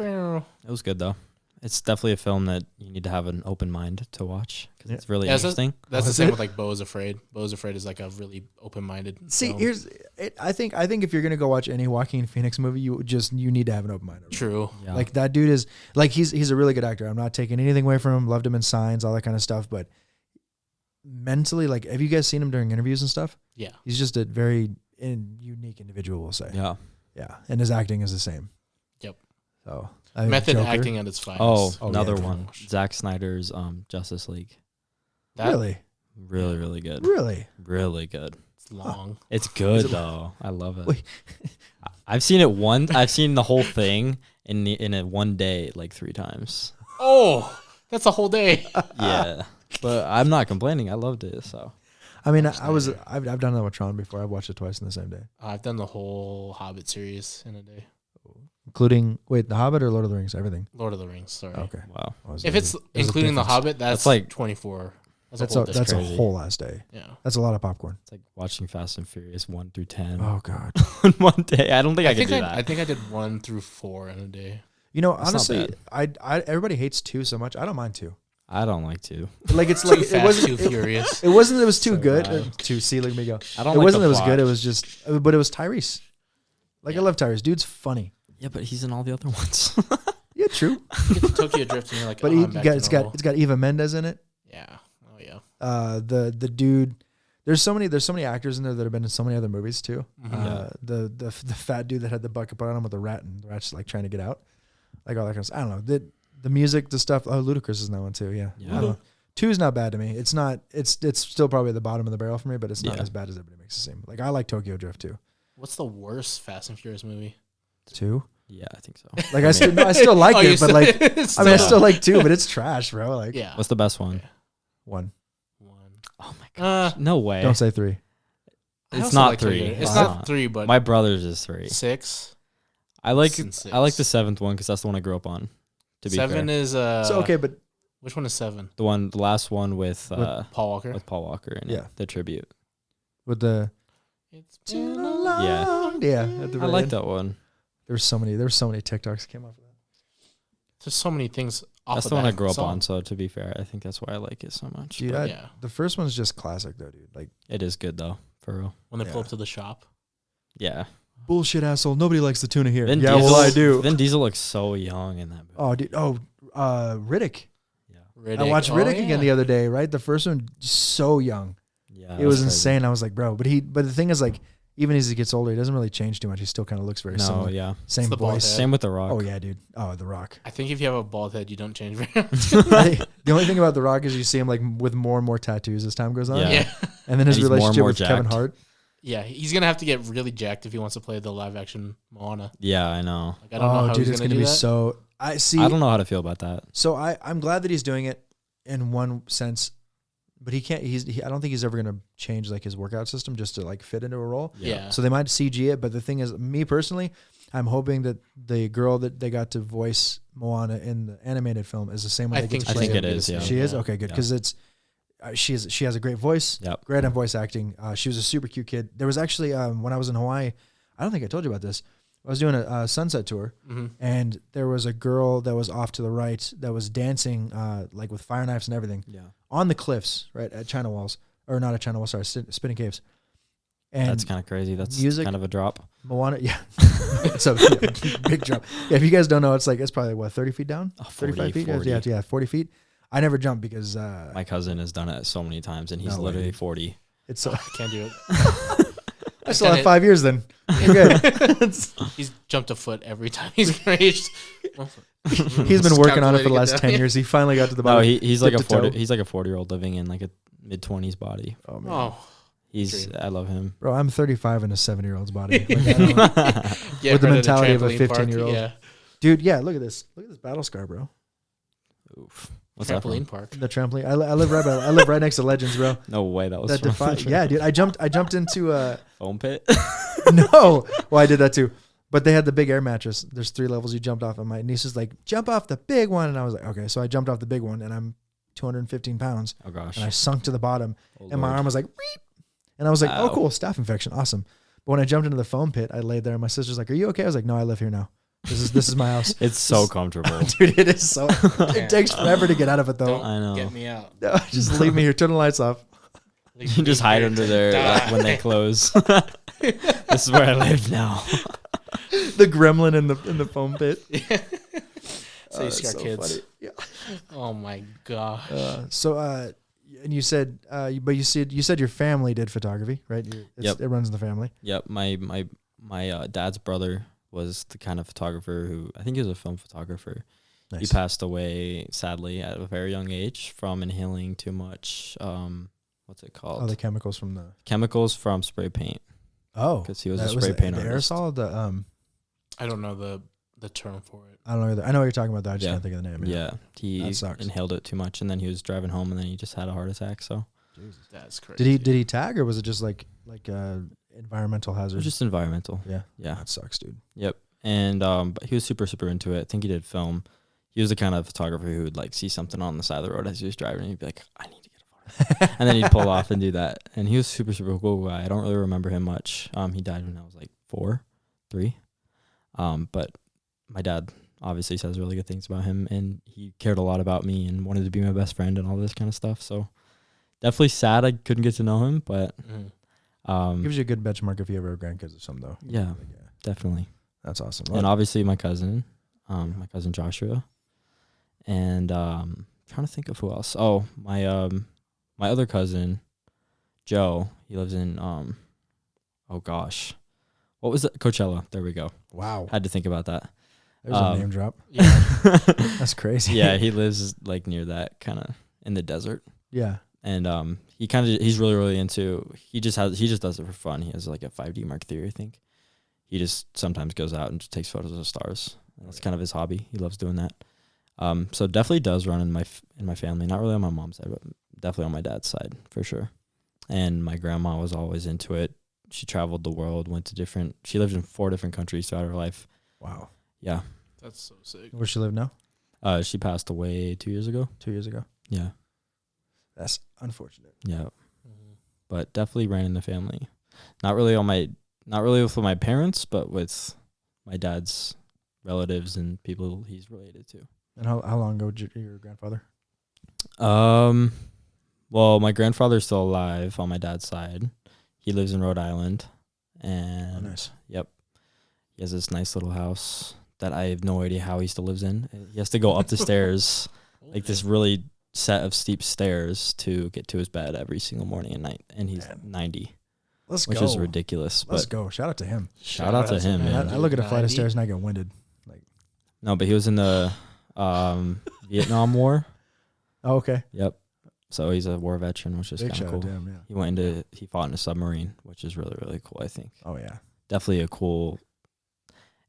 Speaker 1: It was good though. It's definitely a film that you need to have an open mind to watch because
Speaker 3: Yeah.
Speaker 1: it's really
Speaker 2: Yeah, so-
Speaker 1: interesting.
Speaker 2: That's
Speaker 3: Oh,
Speaker 2: the
Speaker 3: is
Speaker 2: same
Speaker 3: it?
Speaker 2: with like Beau is Afraid. Beau is Afraid is like a really open-minded.
Speaker 3: See,
Speaker 2: film.
Speaker 3: here's it. I think if you're gonna go watch any Joaquin Phoenix movie, you need to have an open mind.
Speaker 2: True.
Speaker 1: Yeah.
Speaker 3: Like that dude is like he's a really good actor. I'm not taking anything away from him. Loved him in Signs, all that kind of stuff. But mentally, like, have you guys seen him during interviews and stuff?
Speaker 2: Yeah.
Speaker 3: He's just a very unique individual, we'll say.
Speaker 1: yeah.
Speaker 3: Yeah, and his acting is the same.
Speaker 2: Yep.
Speaker 3: So I think
Speaker 2: Method
Speaker 3: Joker-
Speaker 2: acting at its finest.
Speaker 1: Oh,
Speaker 3: Oh,
Speaker 1: another
Speaker 3: yeah.
Speaker 1: one. Zack Snyder's Justice League.
Speaker 2: That,
Speaker 3: Really,
Speaker 1: Really, really good.
Speaker 3: really.
Speaker 1: Really good.
Speaker 2: It's long.
Speaker 1: It's good though. I love it.
Speaker 3: Wait.
Speaker 1: I've seen it once. I've seen the whole thing in a one day like 3 times.
Speaker 2: Oh, that's a whole day.
Speaker 1: Yeah, but I'm not complaining. I loved it. So
Speaker 3: I mean,
Speaker 2: Snyder.
Speaker 3: I've done that with Tron before. I've watched it twice in the same day,
Speaker 2: I've done the whole Hobbit series in a day.
Speaker 3: including The Hobbit or Lord of the Rings, everything.
Speaker 2: Lord of the Rings. Sorry.
Speaker 3: Okay.
Speaker 1: wow.
Speaker 3: What was
Speaker 2: If
Speaker 3: it?
Speaker 2: it's
Speaker 3: There's a
Speaker 2: including the
Speaker 3: difference.
Speaker 2: Hobbit, that's
Speaker 1: like-
Speaker 2: like 24.
Speaker 3: That's
Speaker 2: whole
Speaker 3: a,
Speaker 2: day.
Speaker 3: that's a
Speaker 1: crazy.
Speaker 3: whole last day.
Speaker 2: Yeah.
Speaker 3: That's a lot of popcorn.
Speaker 1: It's like watching Fast and Furious 1 through 10
Speaker 3: Oh God.
Speaker 1: in one day. I don't think I could do that.
Speaker 2: I think I did 1 through 4 in a day.
Speaker 3: You know,
Speaker 1: That's not
Speaker 3: honestly, I everybody hates 2 so much. I don't mind 2.
Speaker 1: I don't like to.
Speaker 3: Like it's
Speaker 2: Too
Speaker 3: like it
Speaker 2: fast,
Speaker 3: wasn't
Speaker 2: too furious.
Speaker 3: It wasn't that it was too
Speaker 1: So
Speaker 3: good.
Speaker 1: bad.
Speaker 3: Too see, look at me go.
Speaker 1: I don't
Speaker 3: It
Speaker 1: like
Speaker 3: wasn't
Speaker 1: the
Speaker 3: that it was good. It
Speaker 1: plot.
Speaker 3: was just, but it was Tyrese. Like I love Tyrese. Dude's funny.
Speaker 1: Yeah, but he's in all the other ones.
Speaker 3: Yeah, true.
Speaker 2: You get to Tokyo Drift and you're like,
Speaker 3: But
Speaker 2: I'm back to
Speaker 3: it's got
Speaker 2: normal.
Speaker 3: Eva Mendes in it.
Speaker 2: Yeah. Oh yeah.
Speaker 3: The dude. There's so many actors in there that have been in so many other movies too.
Speaker 2: Mhm.
Speaker 3: The fat dude that had the bucket put on him with the rat and the rat's like trying to get out, like all that kind of stuff. I don't know. The music, the stuff. Oh, Ludacris is in that one too. Yeah.
Speaker 1: Yeah.
Speaker 3: I don't know. 2 is not bad to me. It's not. It's still probably at the bottom of the barrel for me, but it's not
Speaker 1: Yeah.
Speaker 3: as bad as everybody makes it seem. Like I like Tokyo Drift too.
Speaker 2: What's the worst Fast and Furious movie?
Speaker 3: 2.
Speaker 1: Yeah, I think so.
Speaker 3: Like I still like
Speaker 2: Oh, you
Speaker 3: it, but
Speaker 2: still-
Speaker 3: like
Speaker 2: it's
Speaker 3: I mean I
Speaker 1: still-
Speaker 3: still like 2, but it's trash, bro. Like
Speaker 2: Yeah.
Speaker 1: What's the best one?
Speaker 3: 1.
Speaker 2: 1.
Speaker 1: Oh my god. No way.
Speaker 3: Don't say 3.
Speaker 2: I
Speaker 1: It's
Speaker 2: also
Speaker 1: not
Speaker 2: like
Speaker 1: 3.
Speaker 2: Tokyo. It's
Speaker 1: It's
Speaker 2: not
Speaker 1: not.
Speaker 2: 3, but
Speaker 1: My brother's is 3.
Speaker 2: 6.
Speaker 1: I like
Speaker 2: It's in
Speaker 1: I like
Speaker 2: 6.
Speaker 1: the 7th one because that's the one I grew up on. To be
Speaker 2: 7
Speaker 1: fair,
Speaker 2: is
Speaker 3: So okay, but
Speaker 2: Which one is 7?
Speaker 1: the last one with
Speaker 2: Paul Walker.
Speaker 1: Paul Walker in
Speaker 3: Yeah.
Speaker 1: it, the tribute.
Speaker 3: with the
Speaker 2: It's been a long
Speaker 1: Yeah.
Speaker 3: at the
Speaker 1: I
Speaker 3: very
Speaker 1: like
Speaker 3: end.
Speaker 1: that one.
Speaker 3: There were so many TikToks that came off of that.
Speaker 2: There's so many things off
Speaker 1: That's
Speaker 2: of
Speaker 1: the one
Speaker 2: that
Speaker 1: I grew up
Speaker 2: song.
Speaker 1: on. So to be fair, I think that's why I like it so much.
Speaker 3: Dude,
Speaker 1: But
Speaker 2: Yeah.
Speaker 3: the first one's just classic though, dude. Like
Speaker 1: it is good though, for real.
Speaker 2: When they pull
Speaker 3: Yeah.
Speaker 2: up to the shop.
Speaker 1: Yeah.
Speaker 3: bullshit asshole. Nobody likes the tuna here.
Speaker 1: Vin
Speaker 3: yeah,
Speaker 1: Diesel,
Speaker 3: well I do.
Speaker 1: Vin Diesel looks so young in that movie.
Speaker 3: Oh, dude. Oh, Riddick.
Speaker 1: Yeah.
Speaker 2: Riddick.
Speaker 3: I watched
Speaker 2: Oh,
Speaker 3: Riddick
Speaker 2: yeah.
Speaker 3: again the other day. Right, the first one so young.
Speaker 1: Yeah.
Speaker 3: It was
Speaker 1: that's crazy.
Speaker 3: insane. I was like, bro. But the thing is, like, even as he gets older, he doesn't really change too much. He still kind of looks very
Speaker 1: No,
Speaker 3: similar.
Speaker 1: yeah.
Speaker 3: Same
Speaker 2: the bald
Speaker 3: voice.
Speaker 2: head.
Speaker 1: Same with The Rock.
Speaker 3: Oh yeah, dude. Oh, The Rock.
Speaker 2: I think if you have a bald head, you don't change very much.
Speaker 3: The only thing about The Rock is you see him like with more and more tattoos as time goes on.
Speaker 1: Yeah.
Speaker 2: Yeah.
Speaker 3: And then his
Speaker 1: And he's more and
Speaker 3: relationship
Speaker 1: more
Speaker 3: with Kevin
Speaker 1: jacked.
Speaker 3: Hart.
Speaker 2: Yeah. He's going to have to get really jacked if he wants to play the live action Moana.
Speaker 1: Yeah, I know.
Speaker 2: Like, I don't know how
Speaker 3: dude,
Speaker 2: he's
Speaker 3: it's
Speaker 2: going to
Speaker 3: gonna
Speaker 2: do
Speaker 3: be
Speaker 2: that.
Speaker 3: so. I see.
Speaker 1: I don't know how to feel about that.
Speaker 3: So I'm glad that he's doing it in one sense, but he can't. I don't think he's ever gonna change like his workout system just to like fit into a role.
Speaker 2: Yeah.
Speaker 3: So they might CG it, but the thing is, me personally, I'm hoping that the girl that they got to voice Moana in the animated film is the same one.
Speaker 2: I
Speaker 3: that
Speaker 2: think
Speaker 3: gets
Speaker 1: I think
Speaker 3: played.
Speaker 1: it is, yeah.
Speaker 3: She is
Speaker 2: Yeah.
Speaker 3: okay, good,
Speaker 1: Yeah.
Speaker 3: because it's she has a great voice,
Speaker 1: Yep.
Speaker 3: great at voice acting. She was a super cute kid. There was actually when I was in Hawaii, I don't think I told you about this. I was doing a sunset tour,
Speaker 2: Mm-hmm.
Speaker 3: and there was a girl that was off to the right that was dancing like with fire knives and everything
Speaker 1: Yeah.
Speaker 3: on the cliffs, right at China Walls, or not at China Walls, sorry, Spinning Caves. And
Speaker 1: That's kind of crazy. That's
Speaker 3: music-
Speaker 1: kind of a drop.
Speaker 3: Moana, yeah, it's a big drop. Yeah, if you guys don't know, it's probably what 30 feet down,
Speaker 1: Oh,
Speaker 3: 35 feet.
Speaker 1: 40.
Speaker 3: Yeah, 40 feet. I never jumped because
Speaker 1: My cousin has done it so many times, and he's
Speaker 3: No way,
Speaker 1: literally
Speaker 3: dude.
Speaker 1: 40.
Speaker 3: it's.
Speaker 2: I can't do it.
Speaker 3: I still have 5 years then. You're good.
Speaker 2: He's jumped a foot every time he's reached.
Speaker 3: He's been working on it for the last 10 years. He finally got to the
Speaker 1: No,
Speaker 3: bottom.
Speaker 1: he's like a
Speaker 3: tip to toe.
Speaker 1: 40. He's like a 40-year-old living in like a mid-20s body.
Speaker 3: Oh man,
Speaker 2: Oh,
Speaker 1: He's.
Speaker 2: Dream.
Speaker 1: I love him.
Speaker 3: bro, I'm 35 in a 7-year-old's body. Like, I don't-
Speaker 2: yeah,
Speaker 3: With the
Speaker 2: right at
Speaker 3: mentality of a
Speaker 2: trampoline park,
Speaker 3: 15-year-old.
Speaker 2: Yeah,
Speaker 3: dude, yeah, look at this. Look at this battle scar, bro.
Speaker 1: Oof. What's that
Speaker 2: trampoline
Speaker 1: from?
Speaker 2: park.
Speaker 3: The trampoline. I live right next to Legends, bro.
Speaker 1: No way. That was
Speaker 3: That
Speaker 1: from
Speaker 3: yeah, dude. I jumped into
Speaker 1: foam pit.
Speaker 3: no. Well, I did that too. But they had the big air mattress. There's 3 levels you jumped off, and my niece is like, jump off the big one, and I was like, okay. So I jumped off the big one, and I'm 215 pounds,
Speaker 1: Oh gosh.
Speaker 3: and I sunk to the bottom,
Speaker 1: Oh,
Speaker 3: and my
Speaker 1: Lord.
Speaker 3: arm was like, Beep. And I was like, oh
Speaker 1: Ow.
Speaker 3: cool, staph infection, awesome. But when I jumped into the foam pit, I laid there, and my sister's like, are you okay? I was like, no, I live here now. This is my house.
Speaker 1: It's so comfortable.
Speaker 3: Dude, it is so. It takes forever to get out of it though.
Speaker 2: Don't
Speaker 1: I know.
Speaker 2: get me out.
Speaker 3: No, just leave me here. Turn the lights off.
Speaker 2: Leave
Speaker 1: You
Speaker 2: me
Speaker 1: just hide
Speaker 2: here
Speaker 1: under
Speaker 2: to
Speaker 1: there
Speaker 2: die.
Speaker 1: when they close. This is where I live now.
Speaker 3: The gremlin in the foam pit.
Speaker 2: So you scare
Speaker 3: so
Speaker 2: kids.
Speaker 3: funny. Yeah.
Speaker 2: Oh my gosh.
Speaker 3: And you said, but you said your family did photography, right?
Speaker 1: Yep.
Speaker 3: It runs in the family.
Speaker 1: Yep. My dad's brother was the kind of photographer who I think he was a film photographer.
Speaker 3: Nice.
Speaker 1: He passed away sadly at a very young age from inhaling too much. What's it called?
Speaker 3: Oh, the chemicals from the.
Speaker 1: Chemicals from spray paint.
Speaker 3: Oh,
Speaker 1: 'Cause he was a
Speaker 3: that
Speaker 1: spray paint
Speaker 3: the
Speaker 1: artist.
Speaker 3: aerosol.
Speaker 2: I don't know the term for it.
Speaker 3: I don't know either. I know what you're talking about. Though. I just
Speaker 1: Yeah.
Speaker 3: can't think of the name.
Speaker 1: Yeah, he
Speaker 3: That sucks.
Speaker 1: inhaled it too much, and then he was driving home, and then he just had a heart attack. So
Speaker 3: Jesus.
Speaker 2: That's crazy.
Speaker 3: Did he tag, or was it just like environmental
Speaker 1: it
Speaker 3: hazard?
Speaker 1: was just environmental.
Speaker 3: Yeah.
Speaker 1: Yeah.
Speaker 3: That sucks, dude.
Speaker 1: Yep. And but he was super into it. I think he did film. He was the kind of photographer who would like see something on the side of the road as he was driving, and he'd be like, "I need to get a And then he'd pull off and do that. And he was super, super cool guy. I don't really remember him much. He died when I was like 3. But my dad obviously says really good things about him, and he cared a lot about me and wanted to be my best friend and all this kind of stuff. So definitely sad I couldn't get to know him, but
Speaker 3: gives you a good benchmark if you ever have grandkids or something, though.
Speaker 1: Yeah, definitely.
Speaker 3: That's awesome.
Speaker 1: And obviously my cousin Joshua, and trying to think of who else. Oh, my other cousin Joe. He lives in oh gosh, what was it? Coachella. There we go.
Speaker 3: Wow.
Speaker 1: Had to think about that.
Speaker 3: There's a name drop.
Speaker 2: Yeah.
Speaker 3: That's crazy.
Speaker 1: Yeah, he lives like near that, kind of in the desert.
Speaker 3: Yeah.
Speaker 1: And he's really, really into, he just does it for fun. He has like a 5D Mark III, I think. He just sometimes goes out and just takes photos of stars. That's kind of his hobby. He loves doing that. So definitely does run in my family. Not really on my mom's side, but definitely on my dad's side for sure. And my grandma was always into it. She traveled the world, she lived in 4 different countries throughout her life.
Speaker 3: Wow.
Speaker 1: Yeah.
Speaker 2: That's so sick.
Speaker 3: Where she live now?
Speaker 1: She passed away 2 years ago.
Speaker 3: 2 years ago.
Speaker 1: Yeah.
Speaker 3: That's unfortunate.
Speaker 1: Yeah. But definitely ran in the family. Not really with my parents, but with my dad's relatives and people he's related to.
Speaker 3: And how long ago did your grandfather?
Speaker 1: Well, my grandfather's still alive on my dad's side. He lives in Rhode Island, and
Speaker 3: nice.
Speaker 1: Yep, he has this nice little house that I have no idea how he still lives in. He has to go up the stairs, like this really set of steep stairs to get to his bed every single morning and night, and he's 90.
Speaker 3: Let's
Speaker 1: which
Speaker 3: go.
Speaker 1: is ridiculous.
Speaker 3: Let's go. Shout out to him.
Speaker 1: Shout out to him, man.
Speaker 3: I look at a flight of stairs and I get winded. Like,
Speaker 1: no, but he was in the Vietnam War.
Speaker 3: Oh, okay.
Speaker 1: Yep. So he's a war veteran, which is kind of cool.
Speaker 3: Him, yeah.
Speaker 1: He fought in a submarine, which is really, really cool, I think.
Speaker 3: Oh, yeah.
Speaker 1: Definitely a cool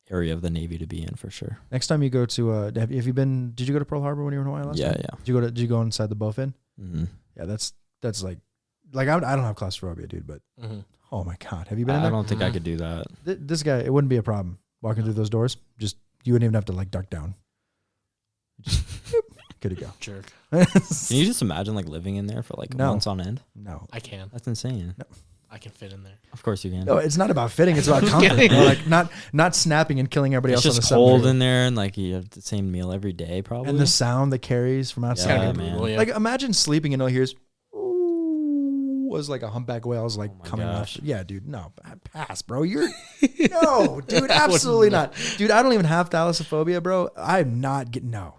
Speaker 1: area of the Navy to be in for sure.
Speaker 3: Next time you go to, have you been, did you go to Pearl Harbor when you were in Hawaii last time?
Speaker 1: Yeah.
Speaker 3: Did you go inside the Bowfin?
Speaker 1: Mm-hmm.
Speaker 3: Yeah, that's like I don't have claustrophobia, dude, but oh my God. Have you been in there?
Speaker 1: I don't think I could do that.
Speaker 3: This guy, it wouldn't be a problem walking through those doors. Just, you wouldn't even have to like duck down. Just, good to go.
Speaker 2: Jerk.
Speaker 1: Can you just imagine like living in there for like months on end?
Speaker 3: No.
Speaker 2: I can.
Speaker 1: That's insane.
Speaker 3: No.
Speaker 2: I can fit in there.
Speaker 1: Of course you can.
Speaker 3: No, it's not about fitting. It's about comfort. Bro. Like not snapping and killing everybody
Speaker 1: it's
Speaker 3: else.
Speaker 1: It's just
Speaker 3: on the
Speaker 1: cold
Speaker 3: submarine.
Speaker 1: in there, and like you have the same meal every day, probably.
Speaker 3: And the sound that carries from outside.
Speaker 1: Yeah, man.
Speaker 2: Yeah.
Speaker 3: Like imagine sleeping and all you hear is was like a humpback whale's like coming off. Yeah, dude. No, pass, bro. You're no, dude. Absolutely not, dude. I don't even have thalassophobia, bro. I'm not getting no,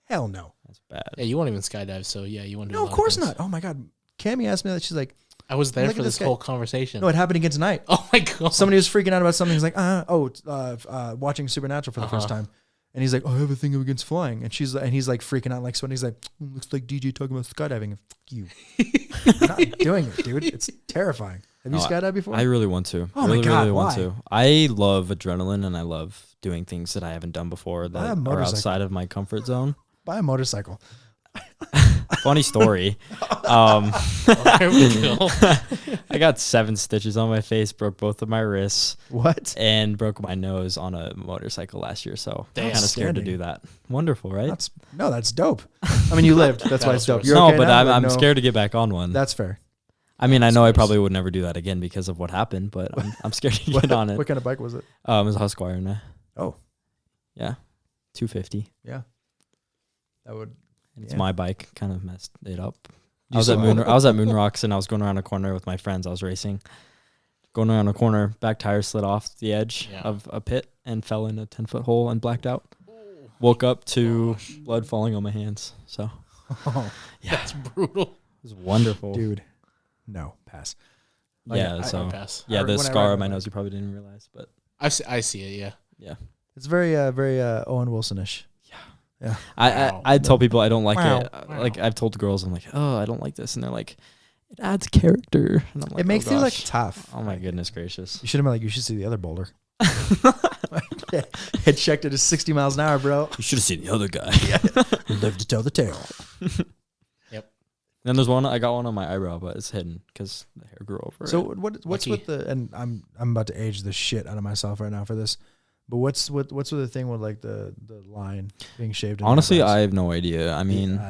Speaker 3: hell no.
Speaker 1: That's bad.
Speaker 2: Yeah, you won't even skydive, so yeah, you won't do.
Speaker 3: No, of course not. Oh my God, Cammy asked me that. She's like,
Speaker 2: I was there
Speaker 3: Look
Speaker 2: for
Speaker 3: at
Speaker 2: this
Speaker 3: this guy.
Speaker 2: whole conversation.
Speaker 3: no, it happened again tonight.
Speaker 2: Oh my God.
Speaker 3: Somebody was freaking out about something. He's like, watching Supernatural for the first time. And he's like, I have a thing against flying. And he's like freaking out, like sweating. He's like, looks like DJ talking about skydiving. And fuck you. I'm not doing it, dude. It's terrifying. Have you skydived before?
Speaker 1: I really want to.
Speaker 3: Oh my God,
Speaker 1: really
Speaker 3: why?
Speaker 1: want to. I love adrenaline, and I love doing things that I haven't done before that are outside of my comfort zone.
Speaker 3: Buy a motorcycle.
Speaker 1: Funny story.
Speaker 2: There we go.
Speaker 1: I got 7 stitches on my face, broke both of my wrists,
Speaker 3: What?
Speaker 1: and broke my nose on a motorcycle last year. So I'm kind of scared to do that. Wonderful, right?
Speaker 3: That's dope. I mean, you lived. That's why it's dope. You're
Speaker 1: no,
Speaker 3: okay
Speaker 1: but
Speaker 3: now?
Speaker 1: I'm scared to get back on one.
Speaker 3: That's fair.
Speaker 1: I mean, I know I probably would never do that again because of what happened, but I'm scared to get on it.
Speaker 3: What kind of bike was it?
Speaker 1: It was a Husqvarna.
Speaker 3: Oh.
Speaker 1: Yeah. 250.
Speaker 3: Yeah. That would.
Speaker 1: It's my bike. Kind of messed it up. I was at Moon Rocks, and I was going around a corner with my friends. I was racing. Going around a corner, back tire slid off the edge of a pit and fell in a 10-foot hole and blacked out. Woke up to blood falling on my hands. So,
Speaker 2: That's brutal.
Speaker 1: It was wonderful.
Speaker 3: Dude. No, pass.
Speaker 1: Yeah,
Speaker 2: pass.
Speaker 1: Yeah, the
Speaker 3: When I
Speaker 1: scar
Speaker 3: ride
Speaker 1: on my
Speaker 3: my
Speaker 1: nose, you probably didn't realize, but
Speaker 2: I see it. Yeah.
Speaker 1: yeah.
Speaker 3: It's very Owen Wilson-ish. Yeah.
Speaker 1: I tell people I don't like
Speaker 3: Wow.
Speaker 1: it. Like I've told girls, I'm like, oh, I don't like this, and they're like, it adds character. And I'm like,
Speaker 3: It makes
Speaker 1: oh,
Speaker 3: you like
Speaker 1: gosh.
Speaker 3: tough.
Speaker 1: Oh my goodness gracious.
Speaker 3: You should have been like, you should see the other boulder. It checked it at 60 miles an hour, bro.
Speaker 1: You should have seen the other guy.
Speaker 3: Live to tell the tale.
Speaker 1: Then there's one. I got one on my eyebrow, but it's hidden because the hair grew over.
Speaker 3: So
Speaker 1: it.
Speaker 3: what's
Speaker 2: Lucky.
Speaker 3: with the, and I'm about to age the shit out of myself right now for this, but what's with the thing with like the line being shaved? In
Speaker 1: Honestly,
Speaker 3: the eyebrows?
Speaker 1: I have no idea. I mean,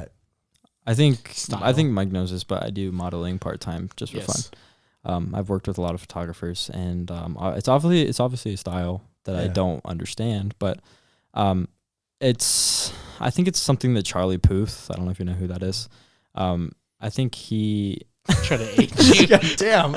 Speaker 1: I think
Speaker 2: Style.
Speaker 1: Mike knows this, but I do modeling part time just for fun. I've worked with a lot of photographers, and it's obviously a style that I don't understand, but I think it's something that Charlie Puth, I don't know if you know who that is. I think he
Speaker 2: Try to age you.
Speaker 3: God damn.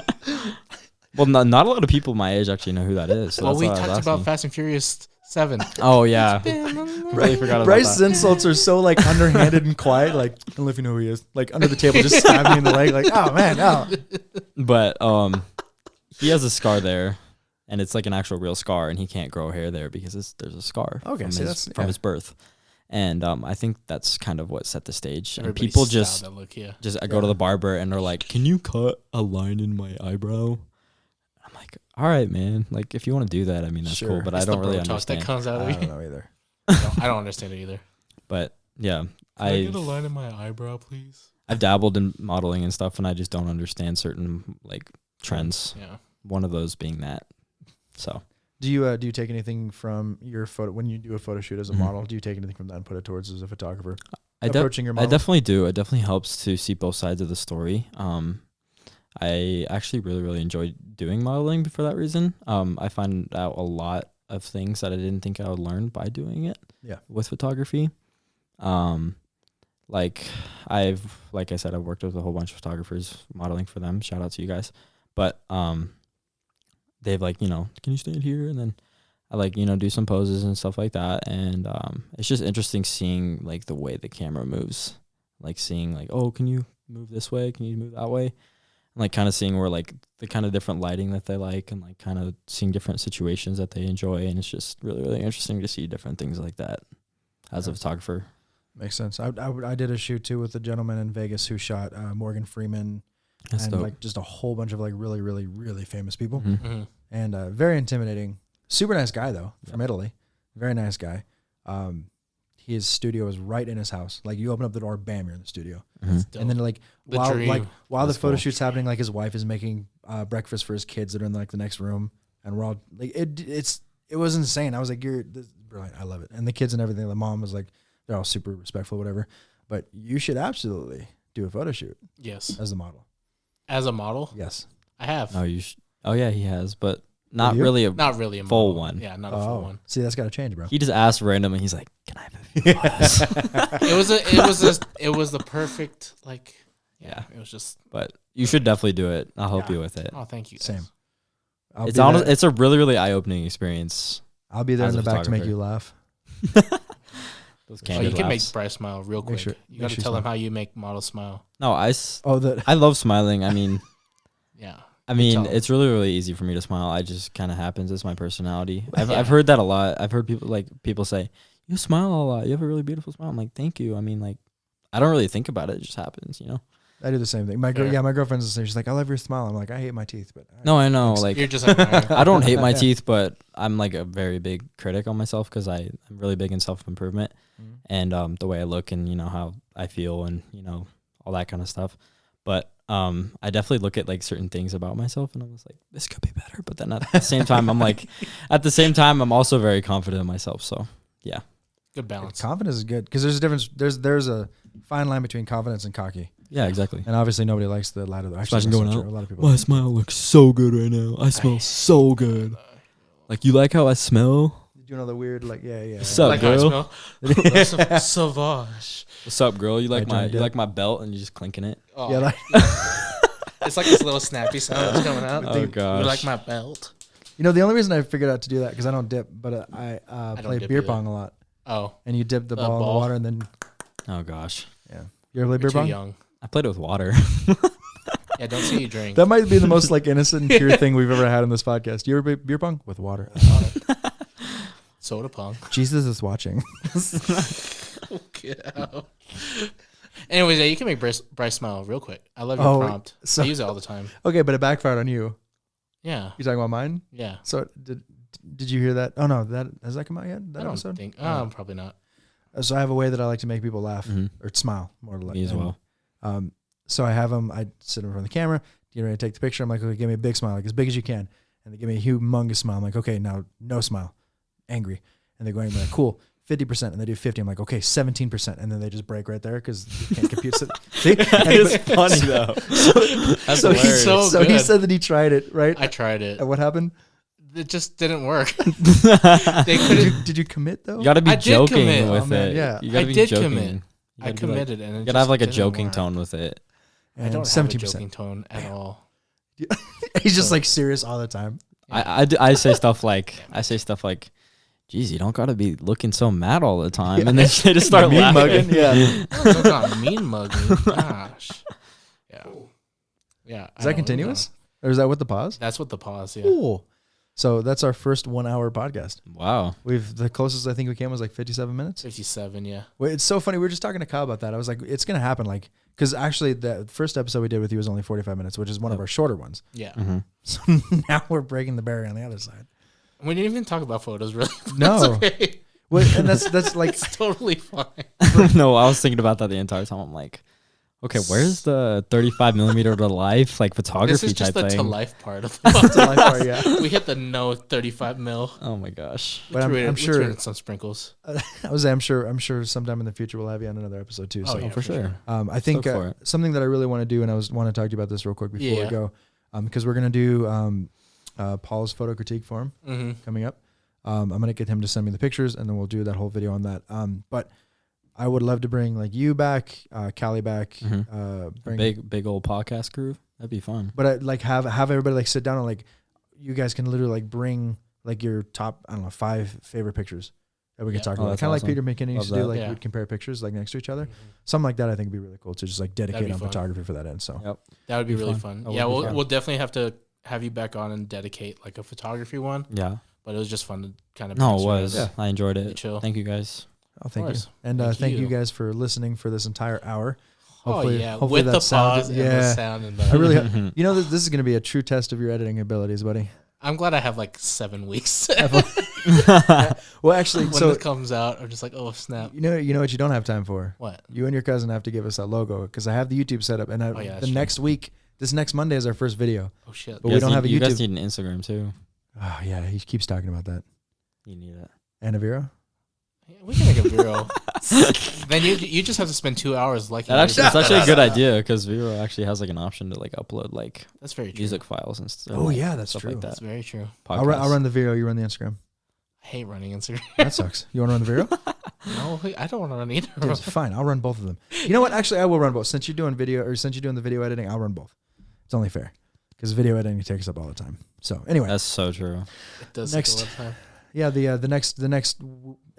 Speaker 1: well, not a lot of people my age actually know who that is. So
Speaker 2: Well,
Speaker 1: that's
Speaker 2: we
Speaker 1: what I was
Speaker 2: talked about
Speaker 1: asking.
Speaker 2: Fast and Furious 7.
Speaker 1: Oh yeah, really forgot about
Speaker 3: Bryce's
Speaker 1: that.
Speaker 3: insults are so like underhanded and quiet. Like, I don't know if you know who he is. Like under the table, just stabbing me in the leg. Like, oh man, oh.
Speaker 1: But he has a scar there, and it's like an actual real scar, and he can't grow hair there because there's a scar
Speaker 3: Okay,
Speaker 1: from,
Speaker 3: see,
Speaker 1: his,
Speaker 3: that's-
Speaker 1: from
Speaker 3: yeah.
Speaker 1: his birth. And I think that's kind of what set the stage. And
Speaker 2: Everybody's
Speaker 1: people
Speaker 2: style,
Speaker 1: just
Speaker 2: that look, yeah.
Speaker 1: go to the barber and they're like, "Can you cut a line in my eyebrow?" I'm like, "All right, man. Like, if you want to do that, I mean, that's
Speaker 3: Sure.
Speaker 1: cool." But
Speaker 2: It's
Speaker 1: I don't
Speaker 2: the
Speaker 1: really
Speaker 2: Botox
Speaker 1: understand.
Speaker 2: that comes out
Speaker 3: I
Speaker 2: of
Speaker 3: don't
Speaker 2: you.
Speaker 3: know either.
Speaker 2: I don't understand it either.
Speaker 1: But yeah,
Speaker 2: Can I get a
Speaker 1: I've
Speaker 2: line in my eyebrow, please?
Speaker 1: dabbled in modeling and stuff, and I just don't understand certain like trends.
Speaker 2: Yeah.
Speaker 1: One of those being that. So
Speaker 3: Do you take anything from your photo when you do a photo shoot as a
Speaker 1: Mhm.
Speaker 3: model? Do you take anything from that and put it towards as a photographer?
Speaker 1: I
Speaker 3: Approaching your
Speaker 1: I
Speaker 3: model?
Speaker 1: definitely do. It definitely helps to see both sides of the story. I actually really enjoy doing modeling for that reason. I find out a lot of things that I didn't think I would learn by doing it.
Speaker 3: Yeah.
Speaker 1: With photography. Like I said, I've worked with a whole bunch of photographers modeling for them. Shout out to you guys. But they've like, can you stand here? And then I do some poses and stuff like that. And it's just interesting seeing like the way the camera moves. Like seeing like, oh, can you move this way? Can you move that way? And like kind of seeing where like the kind of different lighting that they like, and like kind of seeing different situations that they enjoy. And it's just really interesting to see different things like that as a photographer.
Speaker 3: Makes sense. I did a shoot too with a gentleman in Vegas who shot Morgan Freeman
Speaker 1: That's
Speaker 3: and
Speaker 1: dope.
Speaker 3: like just a whole bunch of like really famous people,
Speaker 1: Mhm.
Speaker 2: Mm-hmm.
Speaker 3: and very intimidating. Super nice guy though, from Italy. Very nice guy. His studio is right in his house. Like you open up the door, bam, you're in the studio.
Speaker 1: Mhm.
Speaker 3: And then like
Speaker 2: The
Speaker 3: while
Speaker 2: dream.
Speaker 3: the
Speaker 1: That's
Speaker 3: photo
Speaker 1: cool.
Speaker 3: shoot's happening, like his wife is making breakfast for his kids that are in like the next room, and we're all like it was insane. I was like, this is brilliant. I love it. And the kids and everything. The mom was like, they're all super respectful, whatever. But you should absolutely do a photo shoot
Speaker 2: Yes.
Speaker 3: as the model.
Speaker 2: As a model,
Speaker 3: Yes.
Speaker 2: I have.
Speaker 1: Oh, oh yeah, he has, but not
Speaker 3: you?
Speaker 1: really.
Speaker 2: Not really a
Speaker 1: Full
Speaker 2: model.
Speaker 1: one.
Speaker 2: Yeah, not a full one.
Speaker 3: See, that's got to change, bro.
Speaker 1: He just asked random, and he's like, "Can I have a few photos?"
Speaker 2: It was the perfect like.
Speaker 1: Yeah.
Speaker 2: It was just.
Speaker 1: But you should definitely do it. I'll help
Speaker 3: Yeah.
Speaker 1: you with it.
Speaker 2: Oh, thank you. Guys.
Speaker 3: Same. I'll
Speaker 1: It's
Speaker 3: be
Speaker 1: honest.
Speaker 3: there.
Speaker 1: It's a really eye-opening experience.
Speaker 3: I'll be there
Speaker 1: as
Speaker 3: in
Speaker 1: a
Speaker 3: the back to make
Speaker 1: photographer.
Speaker 3: you laugh.
Speaker 1: Those
Speaker 2: Oh,
Speaker 1: candid
Speaker 2: you can make
Speaker 1: laughs.
Speaker 2: Bryce smile real quick.
Speaker 3: sure-
Speaker 2: You
Speaker 3: make
Speaker 2: got to
Speaker 3: sure you
Speaker 2: tell him
Speaker 3: smile.
Speaker 2: how you make models smile.
Speaker 1: No,
Speaker 3: Oh,
Speaker 1: I love smiling. I mean,
Speaker 2: Yeah.
Speaker 1: I mean,
Speaker 2: tell.
Speaker 1: it's really easy for me to smile. I just kind of happens. It's my personality. I've
Speaker 2: Yeah.
Speaker 1: heard that a lot. I've heard people say, "You smile a lot. You have a really beautiful smile." I'm like, "Thank you." I mean, like, I don't really think about it. It just happens,
Speaker 3: I do the same thing. My girlfriend's the same. She's like, I love your smile. I'm like, I hate my teeth, but
Speaker 1: No, I know.
Speaker 3: Thanks.
Speaker 1: Like,
Speaker 2: You're just like,
Speaker 1: I don't hate my teeth, but I'm like a very big critic on myself because I'm really big in self-improvement and the way I look and how I feel and all that kind of stuff. But I definitely look at like certain things about myself and I was like, this could be better. But then at the same time, I'm also very confident in myself. So yeah,
Speaker 2: good balance.
Speaker 3: confidence is good because there's a difference. There's a fine line between confidence and cocky,
Speaker 1: yeah, exactly.
Speaker 3: and obviously nobody likes the latter. Actually,
Speaker 1: Imagine
Speaker 3: that's
Speaker 1: going
Speaker 3: not
Speaker 1: out,
Speaker 3: true. A lot of people.
Speaker 1: My smile looks so good right now. I smell so good. Like, you like how I smell?
Speaker 3: You know the weird yeah.
Speaker 1: What's up,
Speaker 2: Like how I
Speaker 1: girl?
Speaker 2: smell? Sauvage.
Speaker 1: What's up, girl? You like
Speaker 3: Hey, Johnny
Speaker 1: you
Speaker 3: Depp.
Speaker 1: like my belt and you just clinking it?
Speaker 2: Oh,
Speaker 3: Yeah, like,
Speaker 2: it's like this little snappy sound that's coming out.
Speaker 1: Oh gosh.
Speaker 2: You like my belt?
Speaker 3: the only reason I figured out to do that because I don't dip, but I
Speaker 2: don't
Speaker 3: play
Speaker 2: dip
Speaker 3: beer
Speaker 2: either.
Speaker 3: pong a lot,
Speaker 2: Oh,
Speaker 3: and you dip the
Speaker 2: The
Speaker 3: ball in the
Speaker 2: ball?
Speaker 3: water, and then
Speaker 1: Oh gosh.
Speaker 3: you ever play
Speaker 2: you're
Speaker 3: beer
Speaker 2: too
Speaker 3: pong?
Speaker 2: young.
Speaker 1: I played it with water.
Speaker 2: Yeah, don't say you drink.
Speaker 3: That might be the most like innocent and pure thing we've ever had in this podcast. You ever play beer pong with water?
Speaker 2: Soda pong.
Speaker 3: Jesus is watching.
Speaker 2: Get out. Anyways, yeah, you can make Bryce smile real quick. I love your
Speaker 3: Oh,
Speaker 2: prompt.
Speaker 3: so-
Speaker 2: I use it all the time.
Speaker 3: Okay, but it backfired on you.
Speaker 2: Yeah,
Speaker 3: You talking about mine?
Speaker 2: yeah.
Speaker 3: So did you hear that? Oh no, that has that come out yet? That
Speaker 2: I don't
Speaker 3: episode?
Speaker 2: think. Probably not.
Speaker 3: So I have a way that I like to make people laugh
Speaker 1: Mhm.
Speaker 3: or smile more.
Speaker 1: Me as well.
Speaker 3: So I have them. I sit in front of the camera, get ready to take the picture. I'm like, okay, give me a big smile, like as big as you can, and they give me a humongous smile. I'm like, okay, now no smile, angry, and they're going like, cool. 50%, and they do 50. I'm like, okay, 17%, and then they just break right there because you can't compute. See,
Speaker 1: It's funny though. That's
Speaker 3: so
Speaker 1: hilarious.
Speaker 2: So
Speaker 3: he
Speaker 2: good.
Speaker 3: said that he tried it, right?
Speaker 2: I tried it.
Speaker 3: And what happened?
Speaker 2: It just didn't work. They couldn't.
Speaker 3: Did you commit though?
Speaker 1: You got to be
Speaker 2: I did
Speaker 1: joking
Speaker 2: commit.
Speaker 1: with
Speaker 3: Oh, man,
Speaker 1: it.
Speaker 3: yeah.
Speaker 1: You gotta
Speaker 2: I
Speaker 1: be
Speaker 2: did
Speaker 1: joking.
Speaker 2: commit.
Speaker 1: You
Speaker 2: I
Speaker 1: gotta be like-
Speaker 2: committed, and it
Speaker 1: You gotta have like a
Speaker 2: didn't
Speaker 1: joking
Speaker 2: work.
Speaker 1: tone with it.
Speaker 2: I
Speaker 3: And
Speaker 2: don't have a
Speaker 3: 17%.
Speaker 2: joking tone at all.
Speaker 3: He's just like serious all the time.
Speaker 1: I say stuff like geez, you don't gotta be looking so mad all the time, and then they just start
Speaker 3: Mean
Speaker 1: laughing.
Speaker 3: mugging, yeah.
Speaker 2: That's not mean mugging. Gosh. Yeah. Yeah.
Speaker 3: Is that continuous, or is that with the pause?
Speaker 2: That's what the pause. Yeah.
Speaker 3: Cool. So that's our first 1 hour podcast.
Speaker 1: Wow.
Speaker 3: The closest I think we came was like 57 minutes.
Speaker 2: 57. Yeah.
Speaker 3: Well, it's so funny. We were just talking to Kyle about that. I was like, it's gonna happen, like, because actually the first episode we did with you was only 45 minutes, which is one of our shorter ones.
Speaker 2: Yeah.
Speaker 1: Mm-hmm.
Speaker 3: So now we're breaking the barrier on the other side.
Speaker 2: We didn't even talk about photos, really.
Speaker 3: No.
Speaker 2: That's okay.
Speaker 3: Well, and that's like,
Speaker 2: It's totally fine.
Speaker 1: No, I was thinking about that the entire time. I'm like, okay, where's the 35 millimeter to life like photography
Speaker 2: This is just
Speaker 1: type
Speaker 2: the
Speaker 1: thing?
Speaker 2: to life part of the
Speaker 3: to life part, yeah.
Speaker 2: We hit the no 35 mil.
Speaker 1: Oh my gosh.
Speaker 3: But I'm
Speaker 2: We
Speaker 3: sure-
Speaker 2: threw in some sprinkles.
Speaker 3: I'm sure sometime in the future we'll have you on another episode too. So
Speaker 2: yeah,
Speaker 1: for sure.
Speaker 3: I think
Speaker 1: Stoked for it.
Speaker 3: something that I really want to do, and I want to talk to you about this real quick before we
Speaker 2: Yeah.
Speaker 3: go, because we're gonna do Paul's photo critique for him
Speaker 2: Mm-hmm.
Speaker 3: coming up. I'm gonna get him to send me the pictures, and then we'll do that whole video on that. But I would love to bring like you back, Callie back, bring
Speaker 1: Big old podcast crew. That'd be fun.
Speaker 3: But I like have everybody like sit down and like you guys can literally like bring like your top 5 favorite pictures that we can
Speaker 2: Yeah.
Speaker 3: talk
Speaker 1: Oh,
Speaker 3: about.
Speaker 1: that's
Speaker 3: Kind of
Speaker 1: awesome.
Speaker 3: like Peter McKinney used to
Speaker 1: Love
Speaker 3: do.
Speaker 1: that.
Speaker 3: Like
Speaker 2: Yeah.
Speaker 3: we'd compare pictures like next to each other. Something like that I think would be really cool to just like dedicate
Speaker 2: be
Speaker 3: on
Speaker 2: fun.
Speaker 3: photography for that end. So
Speaker 1: Yep.
Speaker 2: That would be
Speaker 1: Be
Speaker 2: really
Speaker 1: fun.
Speaker 2: fun.
Speaker 1: That
Speaker 2: Yeah,
Speaker 1: would be fun.
Speaker 2: we'll definitely have to have you back on and dedicate like a photography one.
Speaker 1: Yeah.
Speaker 2: But it was just fun to kind of
Speaker 1: No,
Speaker 2: bounce
Speaker 1: it was.
Speaker 2: around.
Speaker 3: Yeah.
Speaker 1: I enjoyed
Speaker 2: Be
Speaker 1: it.
Speaker 2: chill.
Speaker 1: Thank you guys.
Speaker 3: oh, thank you.
Speaker 2: course.
Speaker 3: And
Speaker 2: Thank
Speaker 3: thank you
Speaker 2: you.
Speaker 3: guys for listening for this entire hour.
Speaker 2: Oh yeah,
Speaker 3: hopefully
Speaker 2: with
Speaker 3: that
Speaker 2: the
Speaker 3: sound
Speaker 2: pause
Speaker 3: is-
Speaker 2: and the
Speaker 3: yeah.
Speaker 2: sound and
Speaker 3: I
Speaker 2: the.
Speaker 3: really, you know, this is going to be a true test of your editing abilities, buddy.
Speaker 2: I'm glad I have like 7 weeks.
Speaker 3: Well, actually,
Speaker 2: When
Speaker 3: so
Speaker 2: this comes out, I'm just like, oh snap.
Speaker 3: you know what you don't have time for.
Speaker 2: What?
Speaker 3: You and your cousin have to give us a logo because I have the YouTube set up, and
Speaker 2: Oh, yeah, that's
Speaker 3: the
Speaker 2: true.
Speaker 3: next week, this next Monday is our first video.
Speaker 2: Oh shit.
Speaker 3: But we don't have a
Speaker 1: You guys
Speaker 3: YouTube.
Speaker 1: need an Instagram too.
Speaker 3: Oh yeah, he keeps talking about that.
Speaker 1: You need it.
Speaker 3: And a Vero?
Speaker 2: Yeah, we can make a Vero. Then you just have to spend 2 hours liking.
Speaker 1: That's
Speaker 2: everything.
Speaker 1: actually a good idea because Vero actually has like an option to like upload like
Speaker 2: That's very true.
Speaker 1: music files and stuff.
Speaker 3: Oh, yeah, that's
Speaker 1: stuff
Speaker 3: true.
Speaker 1: like
Speaker 2: That's
Speaker 1: that.
Speaker 2: very true.
Speaker 3: I'll
Speaker 1: Podcasts.
Speaker 3: run the Vero. You run the Instagram.
Speaker 2: I hate running Instagram.
Speaker 3: That sucks. You want to run the Vero?
Speaker 2: No, I don't want to run either.
Speaker 3: Dude, it's fine. I'll run both of them. You know what? Actually, I will run both. Since you're doing the video editing, I'll run both. It's only fair because video editing takes up all the time. So anyway,
Speaker 1: That's so true.
Speaker 2: It does
Speaker 3: Next.
Speaker 2: take a lot of time.
Speaker 3: yeah, the next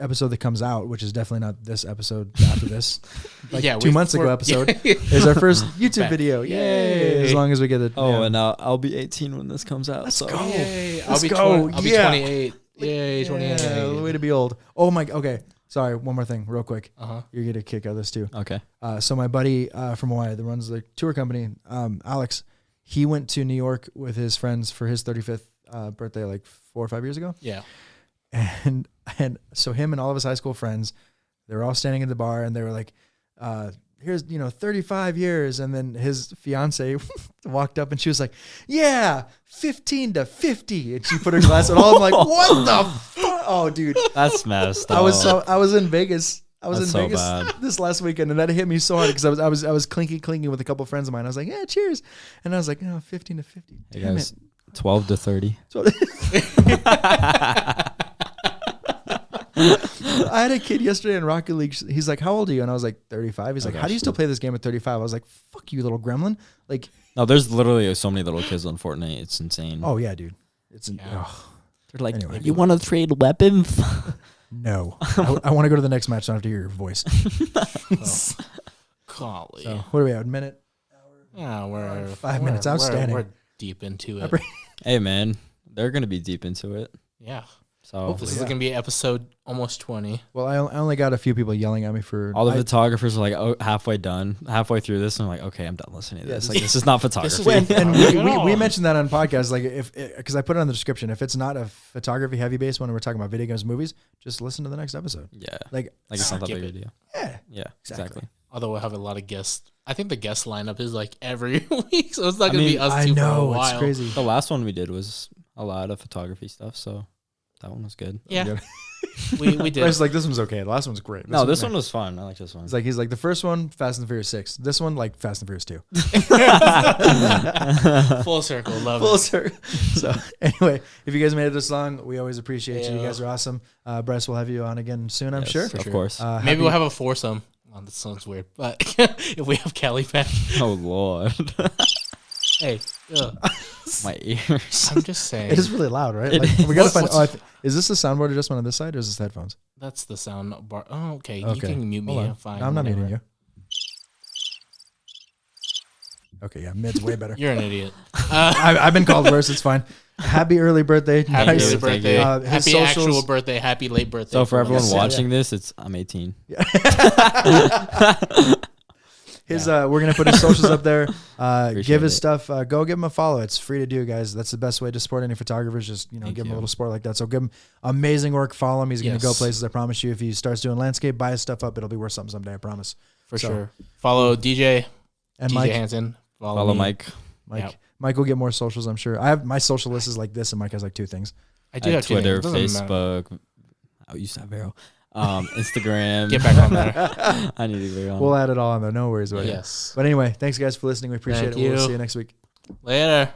Speaker 3: episode that comes out, which is definitely not this episode after this, like
Speaker 2: Yeah,
Speaker 3: 2 months ago episode, is our first YouTube
Speaker 2: Back.
Speaker 3: video. Yay!
Speaker 2: Yay.
Speaker 3: As long as we get it.
Speaker 1: Oh,
Speaker 3: yeah.
Speaker 1: and I'll be 18 when this comes out.
Speaker 3: Let's
Speaker 1: so.
Speaker 3: go.
Speaker 2: Yay.
Speaker 3: Let's
Speaker 2: I'll
Speaker 3: go.
Speaker 2: be
Speaker 3: Yeah.
Speaker 2: 28. Yay, 28.
Speaker 3: Yeah, way to be old. Oh my. Okay, sorry. One more thing, real quick.
Speaker 2: Uh-huh.
Speaker 3: You're gonna kick out of this too.
Speaker 1: Okay.
Speaker 3: So my buddy from Hawaii that runs the tour company, Alex, he went to New York with his friends for his 35th birthday like 4 or 5 years ago.
Speaker 2: Yeah.
Speaker 3: And so him and all of his high school friends, they were all standing at the bar and they were like, here's, 35 years. And then his fiance walked up and she was like, yeah, 15 to 50. And she put her glass and all. I'm like, what the fuck? Oh, dude.
Speaker 1: That's messed up.
Speaker 3: I was in Vegas.
Speaker 1: That's so
Speaker 3: Vegas
Speaker 1: bad.
Speaker 3: this last weekend, and that hit me so hard because I was clinking with a couple of friends of mine. I was like, yeah, cheers, and I was like, 15 to 50.
Speaker 1: Hey
Speaker 3: Damn
Speaker 1: guys,
Speaker 3: it.
Speaker 1: 12 to 30.
Speaker 3: So I had a kid yesterday in Rocket League. He's like, how old are you? And I was like, 35. He's
Speaker 1: Oh,
Speaker 3: like, how
Speaker 1: gosh.
Speaker 3: do you still play this game at 35? I was like, fuck you, little gremlin. Like,
Speaker 1: No, there's literally so many little kids on Fortnite. It's insane.
Speaker 3: oh yeah, dude. It's
Speaker 2: Yeah.
Speaker 1: They're like,
Speaker 3: Anyway.
Speaker 1: you want to trade weapons?
Speaker 3: no. I want to go to the next match. So I don't have to hear your voice.
Speaker 2: Oh. Golly.
Speaker 3: So what are we at? A minute?
Speaker 2: Yeah, we're
Speaker 3: 5 minutes. Outstanding.
Speaker 2: We're deep into it.
Speaker 1: Hey, man. They're going to be deep into it.
Speaker 2: Yeah.
Speaker 1: So
Speaker 3: Hopefully.
Speaker 2: This is
Speaker 3: Yeah.
Speaker 2: going to be episode almost 20.
Speaker 3: Well, I only got a few people yelling at me for
Speaker 1: all the
Speaker 3: I-
Speaker 1: photographers are like, oh, halfway through this. And I'm like, okay, I'm done listening to
Speaker 3: Yeah,
Speaker 1: this.
Speaker 3: this-
Speaker 1: Like, this is not photography.
Speaker 2: is-
Speaker 3: Well, and
Speaker 2: Not
Speaker 3: we,
Speaker 2: at
Speaker 3: we,
Speaker 2: all.
Speaker 3: we mentioned that on podcasts, like because I put it on the description. If it's not a photography heavy based one, and we're talking about video games, movies, just listen to the next episode.
Speaker 1: yeah.
Speaker 3: Like,
Speaker 1: Like, it's not that
Speaker 2: Skip
Speaker 1: big a
Speaker 2: it.
Speaker 1: deal.
Speaker 3: yeah,
Speaker 1: Yeah,
Speaker 3: Exactly.
Speaker 1: exactly.
Speaker 2: Although we'll have a lot of guests. I think the guest lineup is like every week, so it's not
Speaker 1: I
Speaker 2: going to be
Speaker 1: mean,
Speaker 2: us
Speaker 3: I
Speaker 2: two for a
Speaker 3: know
Speaker 2: while.
Speaker 3: it's crazy.
Speaker 1: The last one we did was a lot of photography stuff. So That one was good.
Speaker 2: Yeah, we did.
Speaker 3: Bryce like, this one's okay. The last one's great.
Speaker 1: This one was fun. I like this one.
Speaker 3: He's like the first one, Fast and Furious 6. This one, like Fast and Furious 2.
Speaker 2: Full circle, love
Speaker 3: Full
Speaker 2: it.
Speaker 3: circle. So anyway, if you guys made it this long, we always appreciate you. You guys are awesome. Bryce, we'll have you on again soon, I'm sure.
Speaker 1: Of course.
Speaker 2: Maybe we'll have a foursome. Oh, that sounds weird, but if we have Kelly back.
Speaker 1: Oh Lord.
Speaker 2: Hey,
Speaker 1: my ears.
Speaker 2: I'm just saying.
Speaker 3: It is really loud, right?
Speaker 1: It
Speaker 3: Like, we gotta
Speaker 2: is.
Speaker 3: find. Is this the soundboard adjustment on this side, or is this the headphones?
Speaker 2: That's the sound bar. Oh, okay. You
Speaker 3: Okay.
Speaker 2: can mute me.
Speaker 3: Hold on.
Speaker 2: I'm fine.
Speaker 3: No, I'm not
Speaker 2: whatever.
Speaker 3: muting you. Okay, yeah, mid's way better.
Speaker 2: You're an idiot.
Speaker 3: I've been called worse. It's fine. Happy early birthday.
Speaker 2: Happy
Speaker 3: Bryce.
Speaker 2: early birthday.
Speaker 3: His
Speaker 2: Happy
Speaker 3: socials-
Speaker 2: actual birthday. Happy late birthday.
Speaker 1: So for everyone
Speaker 3: Yes,
Speaker 1: watching this, I'm 18.
Speaker 3: We're gonna put his socials up there. Give his
Speaker 1: it.
Speaker 3: stuff. Go give him a follow. It's free to do, guys. That's the best way to support any photographers. Just
Speaker 1: Thank
Speaker 3: give him a
Speaker 1: you.
Speaker 3: little support like that. So give him amazing work. Follow him. He's gonna go
Speaker 2: Yes.
Speaker 3: places. I promise you. If he starts doing landscape, buy his stuff up. It'll be worth something someday. I promise.
Speaker 2: For
Speaker 3: So-
Speaker 2: sure. Follow DJ.
Speaker 3: And
Speaker 2: DJ
Speaker 3: Mike.
Speaker 2: Hansen.
Speaker 1: Follow
Speaker 2: me.
Speaker 1: Mike.
Speaker 2: Yeah.
Speaker 3: Mike will get more socials. I'm sure. I have my social list is like this, and Mike has like 2 things.
Speaker 2: I do have two
Speaker 1: Twitter,
Speaker 2: things. It doesn't matter.
Speaker 1: Facebook. I used to have Vero. Instagram.
Speaker 2: Get back on there.
Speaker 1: I need to be on.
Speaker 3: We'll add it all on there. No worries about it.
Speaker 2: Yes.
Speaker 3: But anyway, thanks guys for listening. We appreciate
Speaker 2: Thank
Speaker 3: it. We'll
Speaker 2: you.
Speaker 3: see you next week.
Speaker 2: Later.